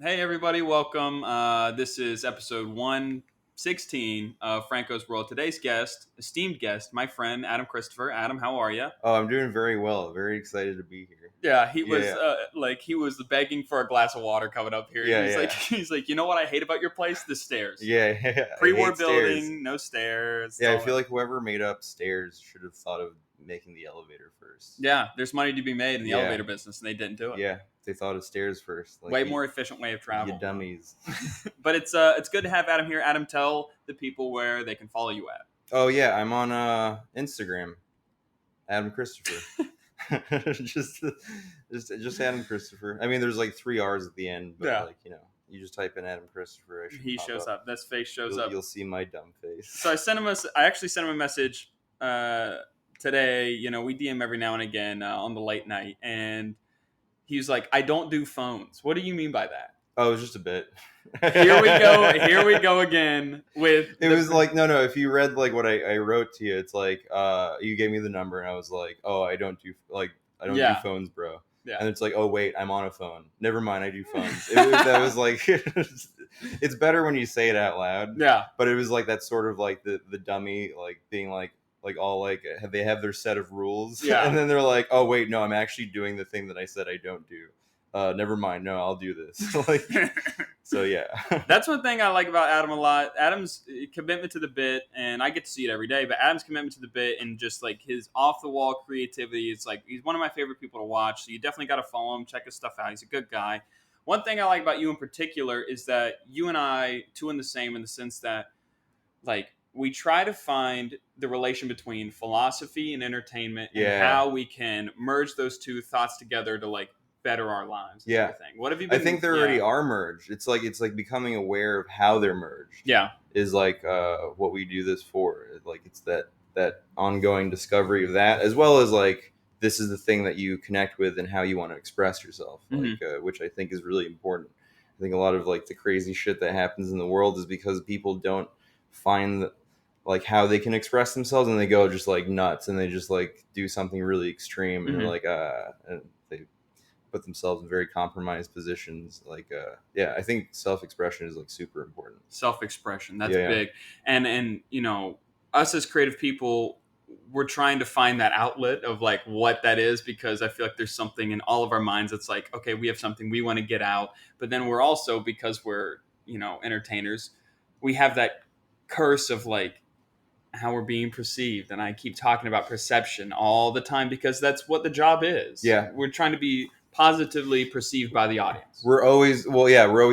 Hey everybody, welcome. This is episode 116 of Franco's World. Today's esteemed guest, my friend Adam Christopher. Adam, how are you? Oh, I'm doing very well. Very excited to be here. Yeah, he was Yeah, he was begging for a glass of water coming up here. yeah, He's like yeah, he's like, you know what I hate about your place? The stairs. yeah, yeah. I Pre-war hate stairs. building, no stairs. Yeah, I all feel that. like whoever made up stairs should have thought of making the elevator first. Yeah, there's money to be made in the Yeah, elevator business, and they didn't do it. yeah. They thought of stairs first. Like Way more efficient way of you travel. dummies. But it's good to have Adam here. Adam, tell the people where they can follow you at. Oh yeah, I'm on Instagram, Adam Christopher. just Adam Christopher. I mean, there's like 3 R's at the end, but Yeah. you just type in Adam Christopher. He shows up. This face shows up. You'll see my dumb face. So I actually sent him a message today. You know, we DM every now and again on the late night, and he's like, "I don't do phones." What do you mean by that? Oh, it was just a bit. Here we go. Here we go again with. It was like no. If you read like what I wrote to you, it's like you gave me the number, and I was like, oh, I don't do Yeah. phones, bro. Yeah. And it's like, oh wait, I'm on a phone. Never mind, I do phones. That was like, it's better when you say it out loud. Yeah. But it was like that sort of like the dummy like being like all like they have their set of rules. Yeah. And then they're like, oh wait, no, I'm actually doing the thing that I said I don't do. Never mind, no, I'll do this. Like, so yeah. That's one thing I like about Adam a lot. Adam's commitment to the bit, and I get to see it every day, but Adam's commitment to the bit and just like his off the wall creativity, it's like he's one of my favorite people to watch. So you definitely got to follow him, check his stuff out. He's a good guy. One thing I like about you in particular is that you and I, two in the same, in the sense that like we try to find the relation between philosophy and entertainment and Yeah. how we can merge those two thoughts together to like better our lives. And Yeah. everything. What have you I been? think they already are merged. It's like becoming aware of how they're merged. Yeah. Is like what we do this for. Like it's that ongoing discovery of that, as well as like this is the thing that you connect with and how you want to express yourself, like which I think is really important. I think a lot of like the crazy shit that happens in the world is because people don't find like how they can express themselves, and they go just like nuts, and they just like do something really extreme, and they're like and they put themselves in very compromised positions. Like yeah, I think self-expression is like super important. Self-expression, that's Yeah. big. And you know, us as creative people, we're trying to find that outlet of like what that is, because I feel like there's something in all of our minds that's like, okay, we have something we want to get out, but then we're also, because we're, you know, entertainers, we have that curse of like how we're being perceived. And I keep talking about perception all the time because that's what the job is. Yeah. We're trying to be positively perceived by the audience. We're always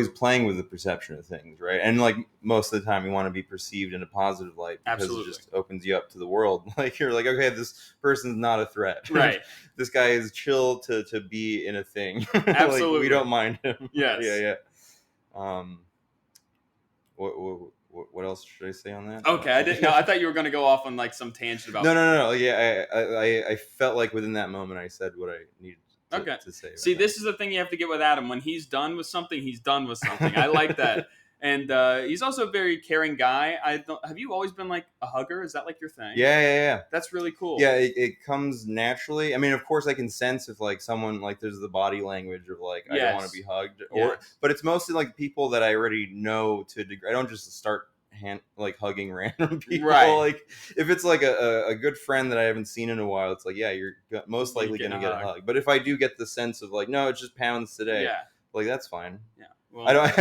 playing with the perception of things, right? And like most of the time, we want to be perceived in a positive light because Absolutely. it just opens you up to the world. Like you're like, okay, this person's not a threat, Right. This guy is chill to be in a thing. Absolutely. Like, we don't mind him. Yes. Yeah. What else should I say on that? Okay, I didn't know. I thought you were going to go off on like some tangent about. No. Yeah, I felt like within that moment I said what I needed to say. See, this is the thing you have to get with Adam. When he's done with something, he's done with something. I like that. And he's also a very caring guy. Have you always been like a hugger? Is that like your thing? Yeah. That's really cool. Yeah, it comes naturally. I mean, of course, I can sense if like someone like there's the body language of like I don't want to be hugged, but it's mostly like people that I already know to a degree. I don't just start hugging random people. Right. Like if it's like a good friend that I haven't seen in a while, it's like yeah, you're most likely going to get a hug. But if I do get the sense of like no, it's just pounds today. Yeah. Like that's fine. Yeah. Well, I don't.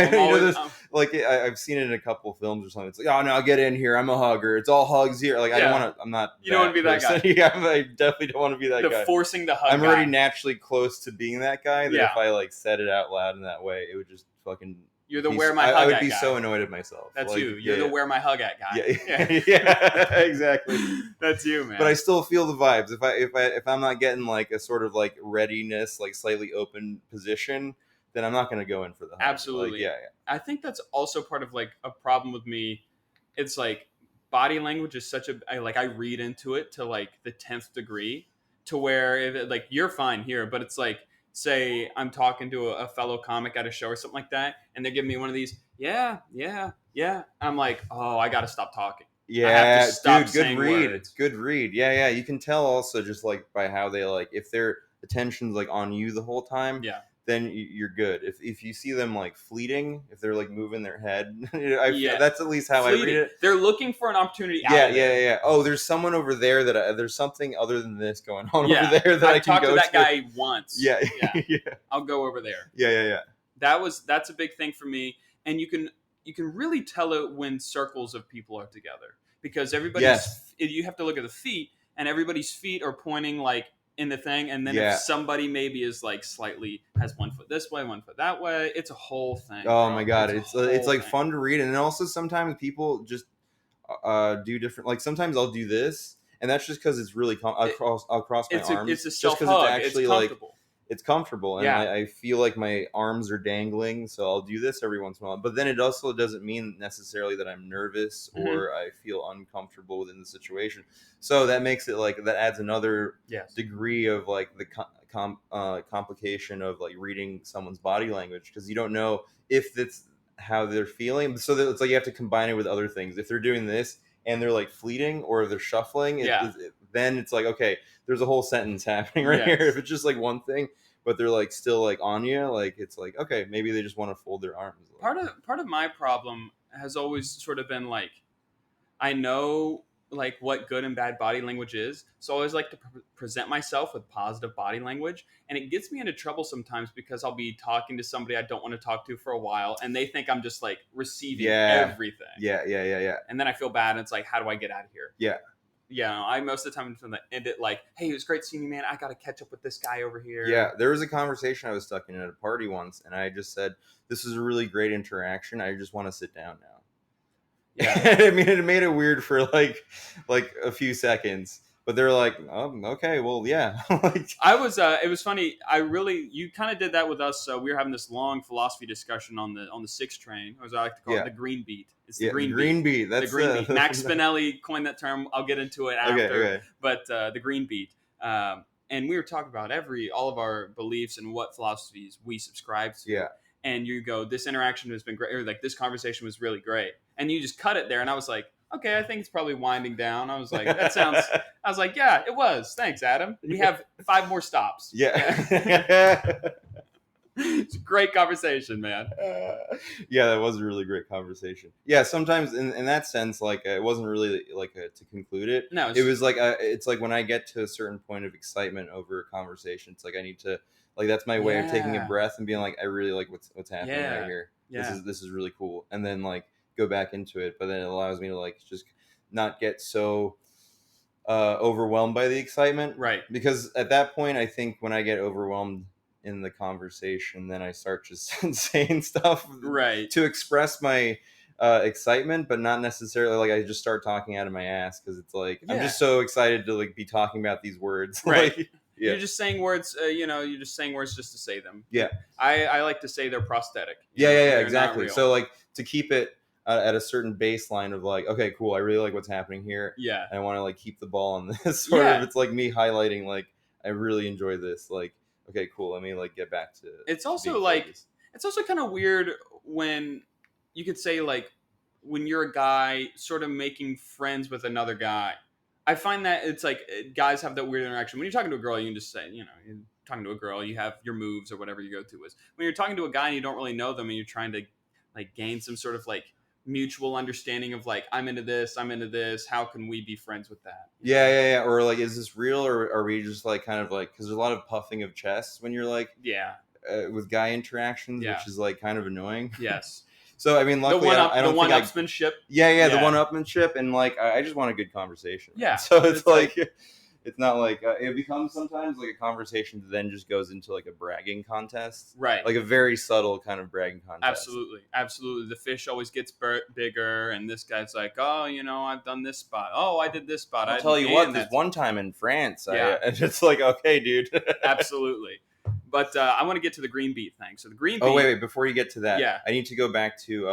I've seen it in a couple of films or something. It's like, oh no, get in here. I'm a hugger. It's all hugs here. Like I don't want to. I'm not. You don't want to be that guy. Yeah, I definitely don't want to be that guy. Forcing the hug. I'm already naturally close to being that guy. That Yeah. if I like said it out loud in that way, it would just fucking. You're the wear my hug at guy. I would guy. be so annoyed at myself. That's like, you. You're the wear my hug at guy. Yeah, exactly. That's you, man. But I still feel the vibes. If I'm not getting like a sort of like readiness, like slightly open position, then I'm not going to go in for the hug. Absolutely. Like, yeah. I think that's also part of like a problem with me. It's like body language is such I read into it to like the 10th degree, to where if like you're fine here, but it's like, say I'm talking to a fellow comic at a show or something like that, and they're giving me one of these, yeah. I'm like, oh, I got to stop talking. Yeah, I have to stop dude, saying good read. words. Good read. Yeah. You can tell also just like by how they like if their attention's like on you the whole time. Yeah. then you're good. If you see them like fleeting, if they're like moving their head, Yeah. that's at least how Fleeting. I read it. They're looking for an opportunity Yeah, out of there. yeah. Oh, there's someone over there there's something other than this going on Yeah. over there that I can talked go to that to. guy once. Yeah, Yeah. yeah, I'll go over there. yeah. That's a big thing for me, and you can really tell it when circles of people are together, because Yes. you have to look at the feet, and everybody's feet are pointing like in the thing, and then if Yeah. somebody maybe is like slightly has one foot this way, one foot that way, it's a whole thing. Oh bro. my god, it's it's like thing. fun to read, and also sometimes people just do different. Like sometimes I'll do this, and that's just because it's really I'll cross my arms. It's a just self because it's hug. actually It's like comfortable. it's comfortable, and Yeah. I feel like my arms are dangling, so I'll do this every once in a while. But then it also doesn't mean necessarily that I'm nervous or I feel uncomfortable within the situation. So that makes it like that adds another Yes. degree of like the complication of like reading someone's body language, because you don't know if it's how they're feeling. So that it's like you have to combine it with other things. If they're doing this and they're like fleeting or they're shuffling, then it's like, okay, there's a whole sentence happening right here. If it's just like one thing, but they're like still like on you, like it's like, okay, maybe they just want to fold their arms. Part of my problem has always sort of been like, I know like what good and bad body language is, so I always like to present myself with positive body language, and it gets me into trouble sometimes because I'll be talking to somebody I don't want to talk to for a while, and they think I'm just like receiving everything. Yeah. And then I feel bad, and it's like, how do I get out of here? Yeah, I most of the time end it like, hey, it was great seeing you, man. I got to catch up with this guy over here. Yeah, there was a conversation I was stuck in at a party once, and I just said, this is a really great interaction. I just want to sit down now. Yeah. I mean, it made it weird for like a few seconds, but they're like, oh, okay, well, yeah. It was funny. You kind of did that with us. So we were having this long philosophy discussion on the 6 train, or as I like to call it, the green beat. It's the green beat. That's the green beat. Max Spinelli coined that term. I'll get into it after. Okay. But the green beat. And we were talking about all of our beliefs and what philosophies we subscribe to. Yeah. And you go, this interaction has been great, or like this conversation was really great, and you just cut it there. And I was like, okay, I think it's probably winding down. I was like, I was like, yeah, it was. Thanks, Adam. We have 5 more stops. Yeah. It's a great conversation, man. Yeah, that was a really great conversation. Yeah, sometimes in that sense, like it wasn't really like to conclude it. No, it was like it's like when I get to a certain point of excitement over a conversation, it's like I need to like that's my way of taking a breath and being like, I really like what's happening right here. Yeah. This is really cool, and then like go back into it. But then it allows me to like just not get so overwhelmed by the excitement, right? Because at that point, I think when I get overwhelmed in the conversation, then I start just saying stuff to express my excitement, but not necessarily like I just start talking out of my ass, because it's like I'm just so excited to like be talking about these words, right? Like, you're just saying words, you're just saying words just to say them. Yeah, I like to say they're prosthetic. Yeah, exactly. So like to keep it at a certain baseline of like, okay, cool, I really like what's happening here. Yeah, I want to like keep the ball on this sort of. It's like me highlighting like I really enjoy this, like. Okay, cool. Let me like get back to. It's also like it's also kind of weird when you could say like when you're a guy sort of making friends with another guy. I find that it's like guys have that weird interaction. When you're talking to a girl, you can just say, you're talking to a girl, you have your moves or whatever you go to is. When you're talking to a guy and you don't really know them and you're trying to like gain some sort of like mutual understanding of like, I'm into this, how can we be friends with that? Yeah. Or like, is this real, or are we just like kind of like, because there's a lot of puffing of chests when you're like with guy interactions, which is like kind of annoying. Yes. So I mean, luckily I don't the one-upsmanship. Yeah, the one-upmanship, and like I just want a good conversation. Yeah. So it's like it's not like it becomes sometimes like a conversation that then just goes into like a bragging contest, right? Like a very subtle kind of bragging contest. Absolutely. The fish always gets bigger, and this guy's like, oh, I've done this spot. Oh, I did this spot. I'll tell you what, this one time in France, and it's like, okay, dude. Absolutely. But I want to get to the green beat thing. So the green beat. Oh, wait. Before you get to that, I need to go back to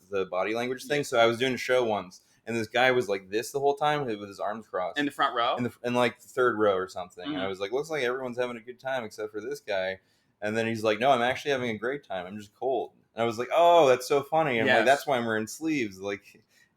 the body language thing. So I was doing a show once, and this guy was like this the whole time with his arms crossed. In the front row? In like the third row or something. Mm-hmm. And I was like, looks like everyone's having a good time except for this guy. And then he's like, no, I'm actually having a great time. I'm just cold. And I was like, oh, that's so funny. And like, that's why I'm wearing sleeves. Like,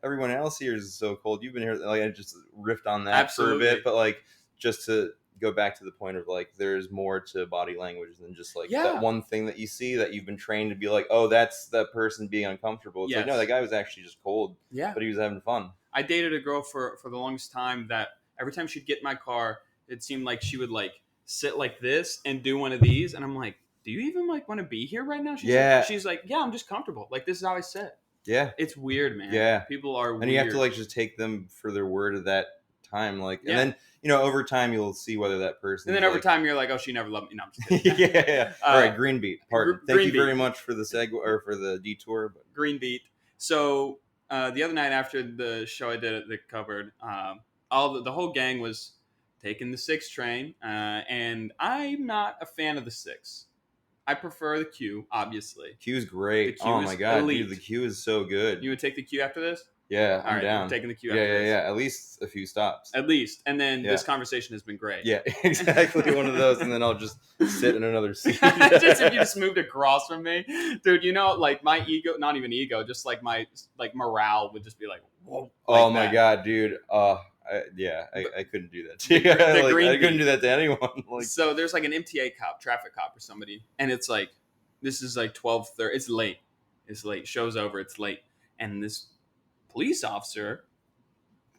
everyone else here is so cold. You've been here. Like, I just riffed on that for a bit. But like, just to go back to the point of like there's more to body language than just like that Yeah. one thing that you see that you've been trained to be like, oh, that's that person being uncomfortable. It's like, no, Yes. that guy was actually just cold, Yeah. but he was having fun. I dated a girl for the longest time that every time she'd get in my car, it seemed like she would like sit like this and do one of these, and I'm like, do you even like want to be here right now? Yeah. She's like, yeah, I'm just comfortable. Like this is how I sit. Yeah. It's weird, man. Yeah. People are weird. And you have to like just take them for their word at that time, like, Yeah. and then over time you'll see whether that person. And then over time you're like, oh, she never loved me. No, I'm just kidding. yeah. All right, green beat. Pardon. Thank you Green very beat. much for the segue or for the detour. But Green beat. So the other night after the show I did at the cupboard, the whole gang was taking the 6 train, and I'm not a fan of the 6. I prefer the Q, obviously. Q's great. The Q oh is my god, elite. dude, the Q is so good. You would take the Q after this? Yeah, All I'm right, down. I'm taking the Q Yeah, after yeah, this. yeah. At least a few stops. At least, and then Yeah. this conversation has been great. Yeah, exactly. One of those, and then I'll just sit in another seat. Just if you just moved across from me, dude. Like my ego, not even ego, just like my morale would just be like, whoa. Like oh my that. god, dude. I couldn't do that. To you. I couldn't do that to anyone. Like, so there's like an MTA cop, traffic cop, or somebody, and it's like this is like 12:30. It's late. It's late. Show's over. It's late, and this police officer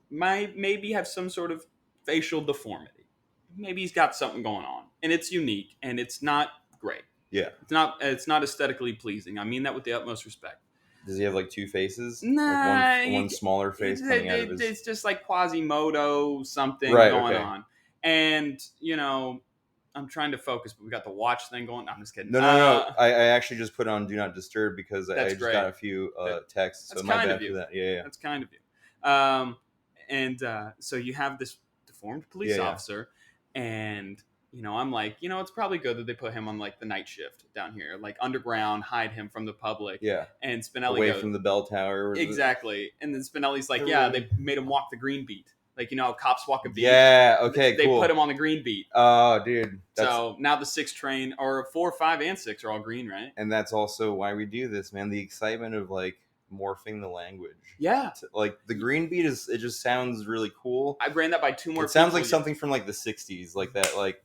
might maybe have some sort of facial deformity. Maybe he's got something going on, and it's unique, and it's not great. yeah. It's not aesthetically pleasing. I mean that with the utmost respect. Does he have like 2 faces? Nah, like one smaller face coming out of his. It's just like Quasimodo something Right, going okay. on, and I'm trying to focus, but we got the watch thing going. No, I'm just kidding. No. I actually just put on Do Not Disturb because I just great. got a few texts. That's so my kind bad of you. for that. Yeah. That's kind of you. So you have this deformed police officer, and I'm like, it's probably good that they put him on like the night shift down here, like underground, hide him from the public. Yeah. And Spinelli away goes, from the bell tower. Exactly. And then Spinelli's like, yeah, they made him walk the green beat. Like, how cops walk a beat. Yeah, okay, They cool. put him on the green beat. Oh, dude. So now the 6 train, or 4, 5, and 6 are all green, right? And that's also why we do this, man. The excitement of like morphing the language. Yeah. Like the green beat it just sounds really cool. I ran that by 2 more It sounds people. like something from like the 60s, like that, like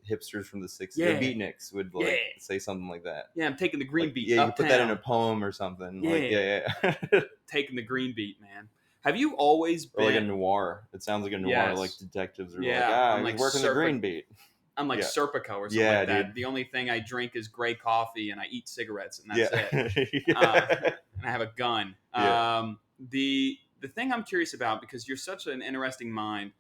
hipsters from the 60s. Yeah. The beatniks would like say something like that. Yeah, I'm taking the green like, beat. Yeah, you uptown. put that in a poem or something. Yeah. Like, yeah. Taking the green beat, man. Have you always been... Or like a noir. It sounds like a noir, Yes. like detectives are I'm like, working the green beat. I'm like Serpico or something Yeah, like that. dude. The only thing I drink is gray coffee, and I eat cigarettes, and that's it. Yeah. And I have a gun. Yeah. The thing I'm curious about, because you're such an interesting mind,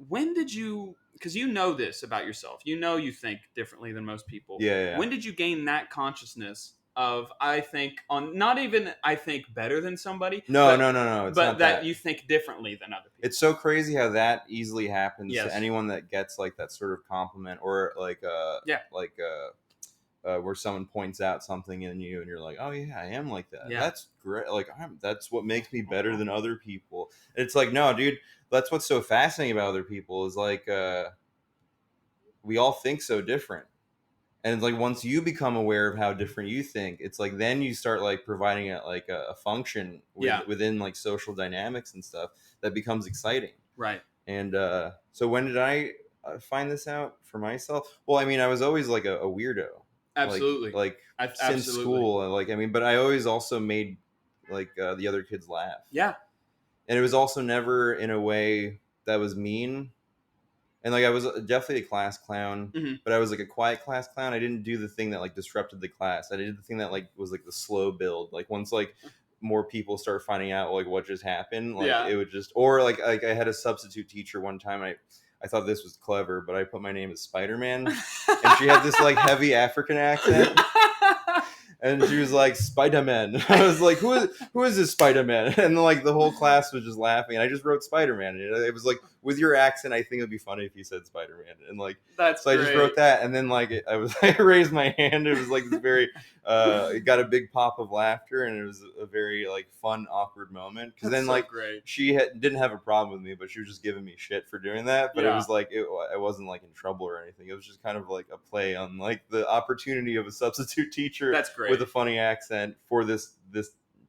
when did you... Because you know this about yourself. You think differently than most people. Yeah. When did you gain that consciousness of, I think better than somebody? No. But It's not that you think differently than other people. It's so crazy how that easily happens Yes. to anyone that gets like that sort of compliment or like where someone points out something in you and you're like, oh yeah, I am like that. Yeah. That's great. Like that's what makes me better than other people. And it's like, no, dude, that's what's so fascinating about other people is like we all think so different. And it's like once you become aware of how different you think, it's like then you start like providing a function within like social dynamics and stuff that becomes exciting. Right. And so when did I find this out for myself? Well, I mean, I was always like a weirdo. Absolutely. Like since school. But I always also made like the other kids laugh. Yeah. And it was also never in a way that was mean. And like I was definitely a class clown, but I was like a quiet class clown. I didn't do the thing that like disrupted the class. I did the thing that like was like the slow build. Like once like more people start finding out like what just happened, like it would just like I had a substitute teacher one time. I thought this was clever, but I put my name as Spider-Man, and she had this like heavy African accent. And she was like, Spider-Man. I was like, who is this Spider-Man? And like the whole class was just laughing. And I just wrote Spider-Man. And it was like, with your accent, I think it would be funny if you said Spider-Man. And like, that's so I just wrote that. And then like, I raised my hand. It was like this very, it got a big pop of laughter. And it was a very like fun, awkward moment. Because then like, she didn't have a problem with me, but she was just giving me shit for doing that. But it was like, I wasn't like in trouble or anything. It was just kind of like a play on like the opportunity of a substitute teacher. That's great. With a funny accent for this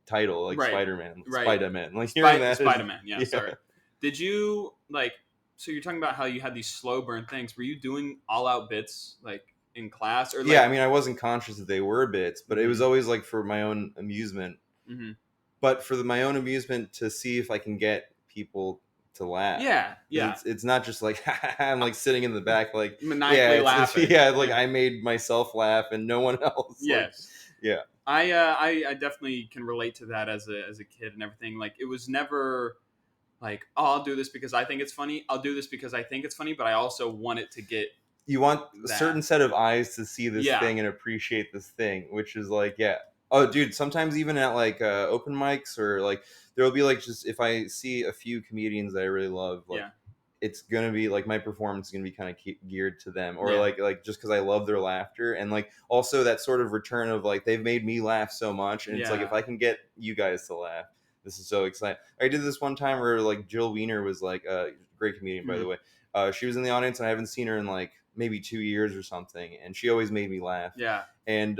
title, like Spider-Man. Right. Spider-Man. Like hearing that Spider-Man, yeah, sorry. Did you like So you're talking about how you had these slow burn things. Were you doing all out bits like in class or like? Yeah, I mean, I wasn't conscious that they were bits, but it was Mhm. always like for my own amusement. Mm-hmm. But for my own amusement to see if I can get people to laugh. Yeah, 'Cause yeah. it's not just like I'm like sitting in the back like Maniacally it's laughing. yeah, like I made myself laugh and no one else. Like Yes. yeah. I definitely can relate to that as a kid and everything. Like it was never like, oh, I'll do this because I think it's funny. I'll do this because I think it's funny, but I also want it to get You want a that. certain set of eyes to see this Yeah. thing and appreciate this thing, which is like, yeah. Oh, dude, sometimes even at like open mics or like there'll be like just if I see a few comedians that I really love, like Yeah. it's gonna be like my performance is gonna be kind of geared to them, or Yeah. like just because I love their laughter and like also that sort of return of like they've made me laugh so much, and it's like Yeah. if I can get you guys to laugh, this is so exciting. I did this one time where like Jill Wiener was like a great comedian, by the way. She was in the audience and I haven't seen her in like maybe 2 years or something, and she always made me laugh. Yeah. And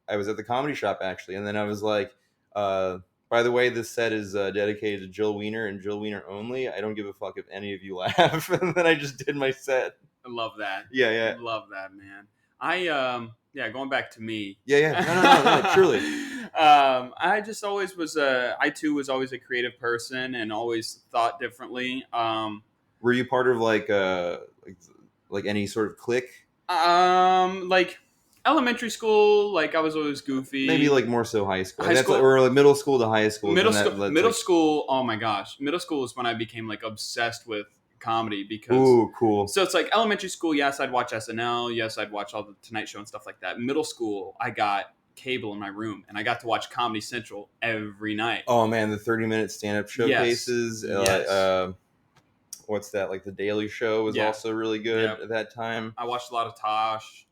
I was at the comedy shop actually, and then I was like, by the way, this set is dedicated to Jill Wiener and Jill Wiener only. I don't give a fuck if any of you laugh. And then I just did my set. I love that. Yeah. Love that, man. Yeah, going back to me. Yeah. No, truly. I just always was I too was always a creative person and always thought differently. Were you part of like any sort of clique? Like elementary school, like I was always goofy. Maybe like more so high school. High school, or like middle school to high school. Middle school. Oh my gosh, middle school is when I became like obsessed with comedy because. Ooh, cool. So it's like elementary school. Yes, I'd watch SNL. Yes, I'd watch all the Tonight Show and stuff like that. Middle school, I got cable in my room and I got to watch Comedy Central every night. Oh man, the 30-minute stand-up showcases. Yes. What's that? Like the Daily Show was also really good at that time. I watched a lot of Tosh.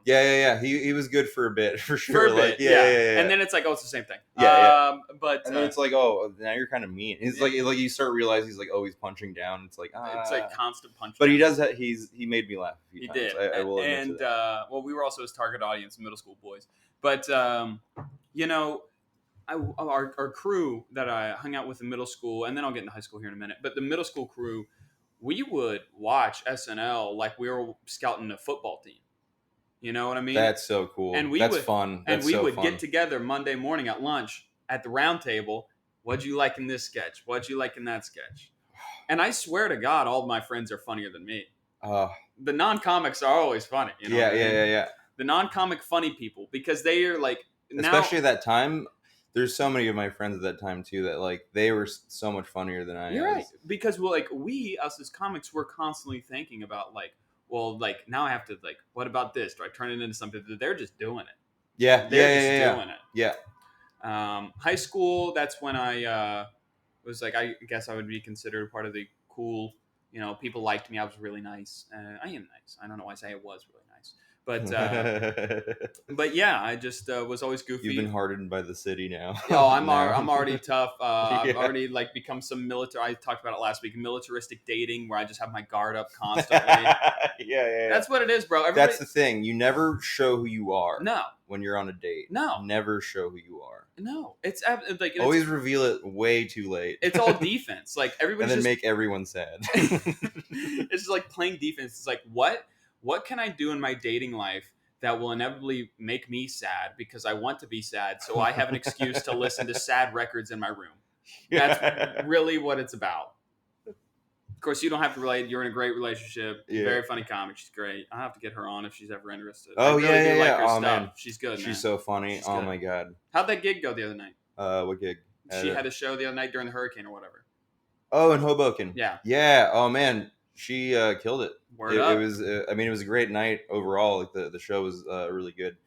Yeah. He was good for a bit, for sure. For a like, bit, yeah. And then it's like, oh, it's the same thing. Yeah. But and then it's like, oh, now you're kind of mean. It's like you start realizing he's like always punching down. It's like it's like constant punching. But he does. He made me laugh a few times. Did. I will admit to that. Well, we were also his target audience, middle school boys. But you know. Our crew that I hung out with in middle school, and then I'll get into high school here in a minute. But the middle school crew, we would watch SNL like we were scouting a football team. You know what I mean? That's so cool. And that's fun. And we would get together Monday morning at lunch at the round table. What'd you like in this sketch? What'd you like in that sketch? And I swear to God, all of my friends are funnier than me. The non-comics are always funny. You know yeah. The non-comic funny people, because they are like, especially at that time. There's so many of my friends at that time too that like they were so much funnier than I. You're right, because us as comics, we're constantly thinking about like, well, like now I have to like, what about this? Do I turn it into something? They're just doing it. Yeah, they're just doing it. Yeah. High school, that's when I was like, I guess I would be considered part of the cool. You know, people liked me. I was really nice. I am nice. I don't know why I say I was really nice. But yeah, I just was always goofy. You've been hardened by the city now. Oh, I'm already tough. I've already like become some military. I talked about it last week. Militaristic dating, where I just have my guard up constantly. Yeah. That's what it is, bro. That's the thing. You never show who you are. No. When you're on a date. No. Never show who you are. No. It's like always reveal it way too late. It's all defense. Like everybody's and then make everyone sad. It's just like playing defense. It's like what can I do in my dating life that will inevitably make me sad because I want to be sad, so I have an excuse to listen to sad records in my room. That's really what it's about. Of course, you don't have to relate. You're in a great relationship. Yeah. Very funny comic. She's great. I'll have to get her on if she's ever interested. Oh, I really do like her stuff. Man. She's good, man. She's so funny. Oh, my God. How'd that gig go the other night? What gig? She had a show the other night during the hurricane or whatever. Oh, in Hoboken. Yeah. Yeah. Oh, man. She killed it. It was. I mean, it was a great night overall. Like the show was really good.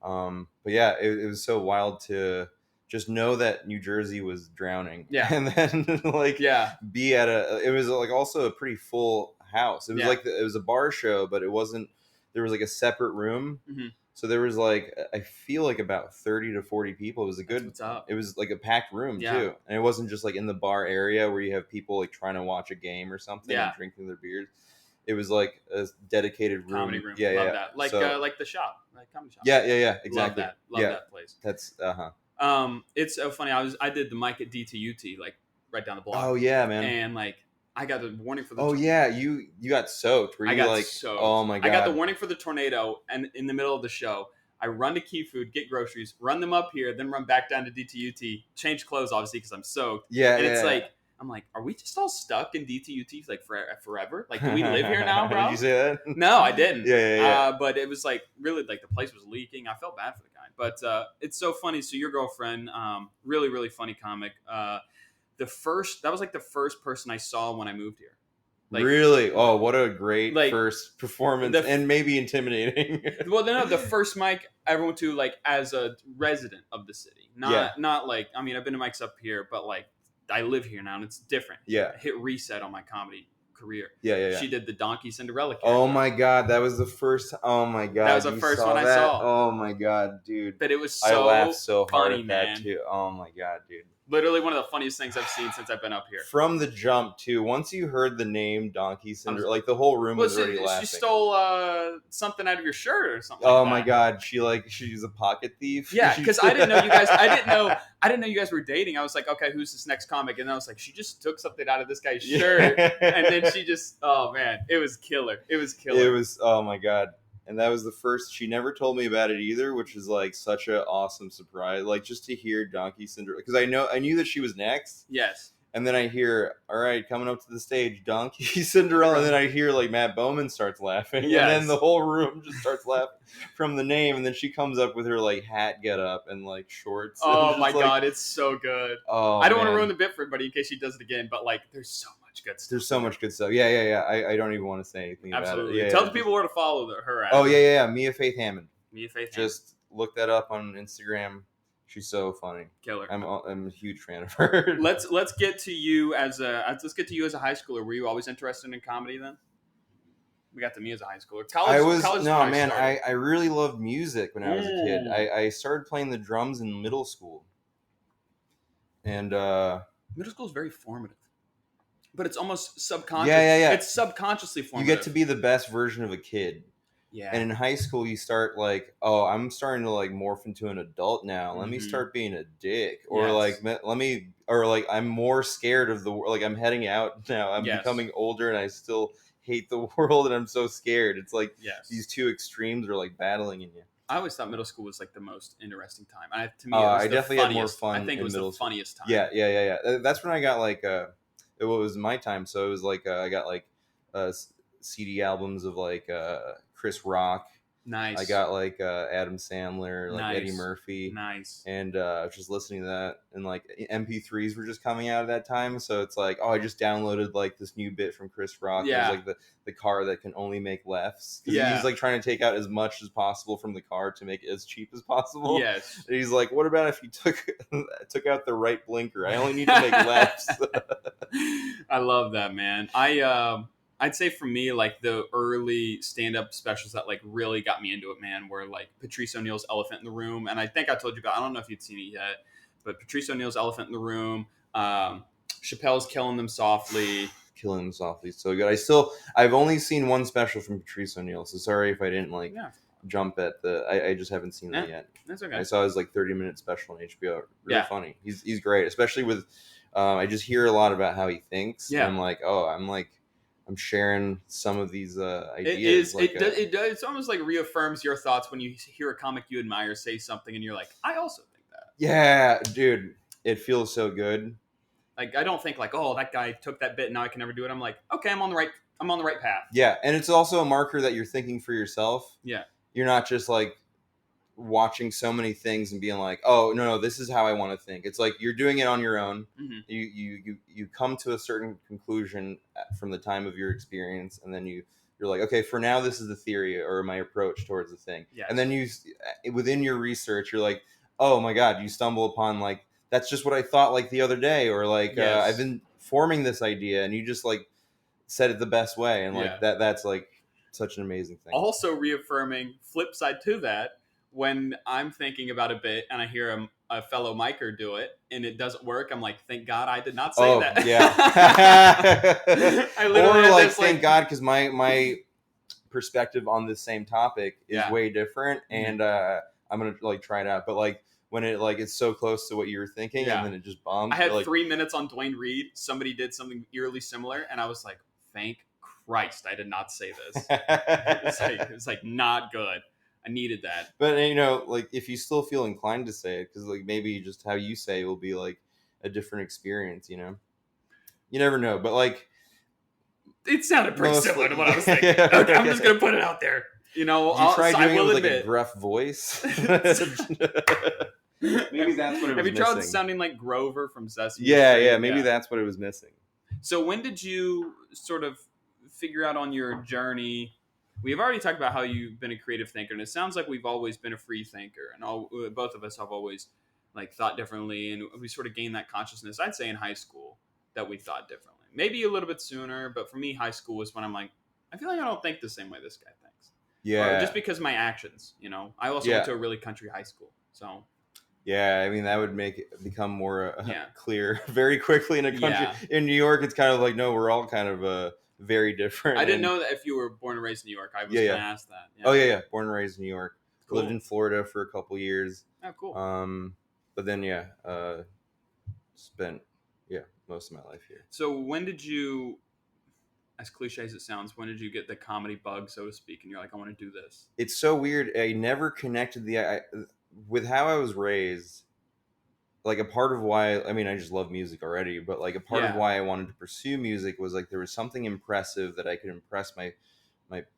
But yeah, it was so wild to just know that New Jersey was drowning. Yeah. And then be at it was like also a pretty full house. It was it was a bar show, but it wasn't. There was like a separate room. Mm-hmm. So there was like, I feel like about 30 to 40 people. It was what's up. It was like a packed room too. And it wasn't just like in the bar area where you have people like trying to watch a game or something and drinking their beers. It was like a dedicated room. Comedy room. Yeah. Love that. Like the shop. Like comedy shop. Yeah. Exactly. Love that place. That's, It's so funny. I did the mic at D2UT, like right down the block. Oh yeah, man. And like, I got the warning for the. Oh yeah, you got soaked. Were I you got like, soaked. oh my god? I got the warning for the tornado, and in the middle of the show, I run to Key Food, get groceries, run them up here, then run back down to DTUT, change clothes obviously because I'm soaked. Yeah, and yeah, it's yeah. like I'm like, are we just all stuck in DTUT like forever? Like, do we live here now, bro? Did you say that? No, I didn't. Yeah. But it was like really like the place was leaking. I felt bad for the guy, but it's so funny. So your girlfriend, really really funny comic. That was like the first person I saw when I moved here. Like, really? Oh, what a great like, first performance, and maybe intimidating. Well, no, the first mic I ever went to like as a resident of the city, not like, I mean, I've been to mics up here, but like I live here now and it's different. Yeah. I hit reset on my comedy career. Yeah. She did the Donkey Cinderella character. Oh my god, that was the first. Oh my god, that was the first one I saw. Oh my god, dude. But it was I so laughed so hard funny, at man. that too. Oh my god, dude. Literally one of the funniest things I've seen since I've been up here. From the jump too. Once you heard the name Donkey Cinderella, like the whole room was already laughing. She stole something out of your shirt or something. Oh like my that. god, she's a pocket thief. Yeah, because I didn't know you guys. I didn't know you guys were dating. I was like, okay, who's this next comic? And I was like, she just took something out of this guy's shirt, and then she just, oh man, it was killer. It was oh my god. And that was the first. She never told me about it either, which is like such an awesome surprise. Like just to hear Donkey Cinderella, because I knew that she was next. Yes. And then I hear, all right, coming up to the stage, Donkey Cinderella. And then I hear like Matt Bowman starts laughing. Yes. And then the whole room just starts laughing from the name. And then she comes up with her like hat get up and like shorts. Oh my god, it's so good. Oh, I don't want to ruin the bit for everybody in case she does it again, but like there's so much good stuff. There's so much good stuff. Yeah. I don't even want to say anything Absolutely. about it. Tell the people where to follow her at. Oh, yeah. Mia Faith Hammond. Just look that up on Instagram. She's so funny. Killer. I'm a huge fan of her. Let's get to you as a high schooler. Were you always interested in comedy then? We got to me as a high schooler. I really loved music when I was a kid. I started playing the drums in middle school. And middle school is very formative. But it's almost subconscious. Yeah. It's subconsciously formative. You get to be the best version of a kid. Yeah. And in high school, you start like, oh, I'm starting to like morph into an adult now. Let me start being a dick, or I'm more scared of the world. Like I'm heading out now. I'm becoming older, and I still hate the world, and I'm so scared. It's like these two extremes are like battling in you. I always thought middle school was like the most interesting time. To me, I definitely had more fun. I think it was the funniest time. Yeah. That's when I got like it was my time. So it was like I got like CD albums of like Chris Rock. Nice. I got like Adam Sandler, like nice. Eddie Murphy. Nice. And just listening to that, and like MP3s were just coming out at that time. So it's like, oh, I just downloaded like this new bit from Chris Rock. Yeah. It was like the car that can only make lefts. Yeah. He's like trying to take out as much as possible from the car to make it as cheap as possible. Yes. And he's like, what about if you took out the right blinker? I only need to make lefts. I love that, man. I'd say for me, like the early stand-up specials that like really got me into it, man, were like Patrice O'Neal's Elephant in the Room. And I think I told you about, I don't know if you'd seen it yet, but Patrice O'Neal's Elephant in the Room, Chappelle's Killing Them Softly. Killing Them Softly, so good. I've only seen one special from Patrice O'Neal, so sorry if I didn't jump at I just haven't seen that yet. That's okay. I saw his like 30-minute special on HBO. Really funny. He's great, especially with I just hear a lot about how he thinks. Yeah. And I'm like, I'm sharing some of these ideas. It's almost like reaffirms your thoughts when you hear a comic you admire say something and you're like, I also think that. Yeah, dude, it feels so good. Like I don't think like, oh, that guy took that bit and now I can never do it. I'm like, okay, I'm on the right path. Yeah, and it's also a marker that you're thinking for yourself. Yeah. You're not just like watching so many things and being like, oh no, this is how I want to think. It's like you're doing it on your own. Mm-hmm. You come to a certain conclusion from the time of your experience, and then you're like, okay, for now this is the theory or my approach towards the thing. Yes. And then you within your research you're like, oh my god, you stumble upon like, that's just what I thought like the other day, or like I've been forming this idea, and you just like said it the best way, and like that's like such an amazing thing. Also reaffirming, flip side to that, when I'm thinking about a bit and I hear a fellow micer do it and it doesn't work, I'm like, thank God I did not say that. Yeah. I literally or like, thank God, because my perspective on this same topic is way different, and I'm gonna like try it out. But like when it like it's so close to what you were thinking, Yeah. and then it just bombs. I had like 3 minutes on Dwayne Reed. Somebody did something eerily similar, and I was like, "Thank Christ, I did not say this." It was like not good. I needed that. But you know, like if you still feel inclined to say it, because like maybe just how you say it will be like a different experience. You know, you never know. But like It sounded pretty mostly, similar to what I was thinking. yeah, Okay, I'm just gonna put it out there. You know, did you try I doing it will with like a admit. gruff voice? Maybe that's what it was Have you tried missing. sounding like Grover from Sesame Yeah, Street? yeah. Maybe that's what it was missing. So when did you sort of figure out on your journey? We've already talked about how you've been a creative thinker, and it sounds like we've always been a free thinker, and both of us have always like thought differently, and we sort of gained that consciousness. I'd say in high school that we thought differently, maybe a little bit sooner, but for me, high school was when I'm like, I feel like I don't think the same way this guy thinks. Yeah, Or just because of my actions, you know. I also went to a really country high school, so. Yeah, I mean that would make it become more Yeah. clear very quickly in a country. Yeah. In New York, it's kind of like no, we're all kind of very different. I didn't and- know that if you were born and raised in New York. I was Yeah, yeah. going to ask that. Yeah. Oh yeah. Born and raised in New York. Cool. Lived in Florida for a couple years. Oh, cool. But then spent most of my life here. So when did you, as cliche as it sounds, when did you get the comedy bug, so to speak, and you're like, I want to do this? It's so weird. I never connected with how I was raised. Like a part of why, I mean, I just love music already, but like a part of Yeah. why I wanted to pursue music was like there was something impressive that I could impress my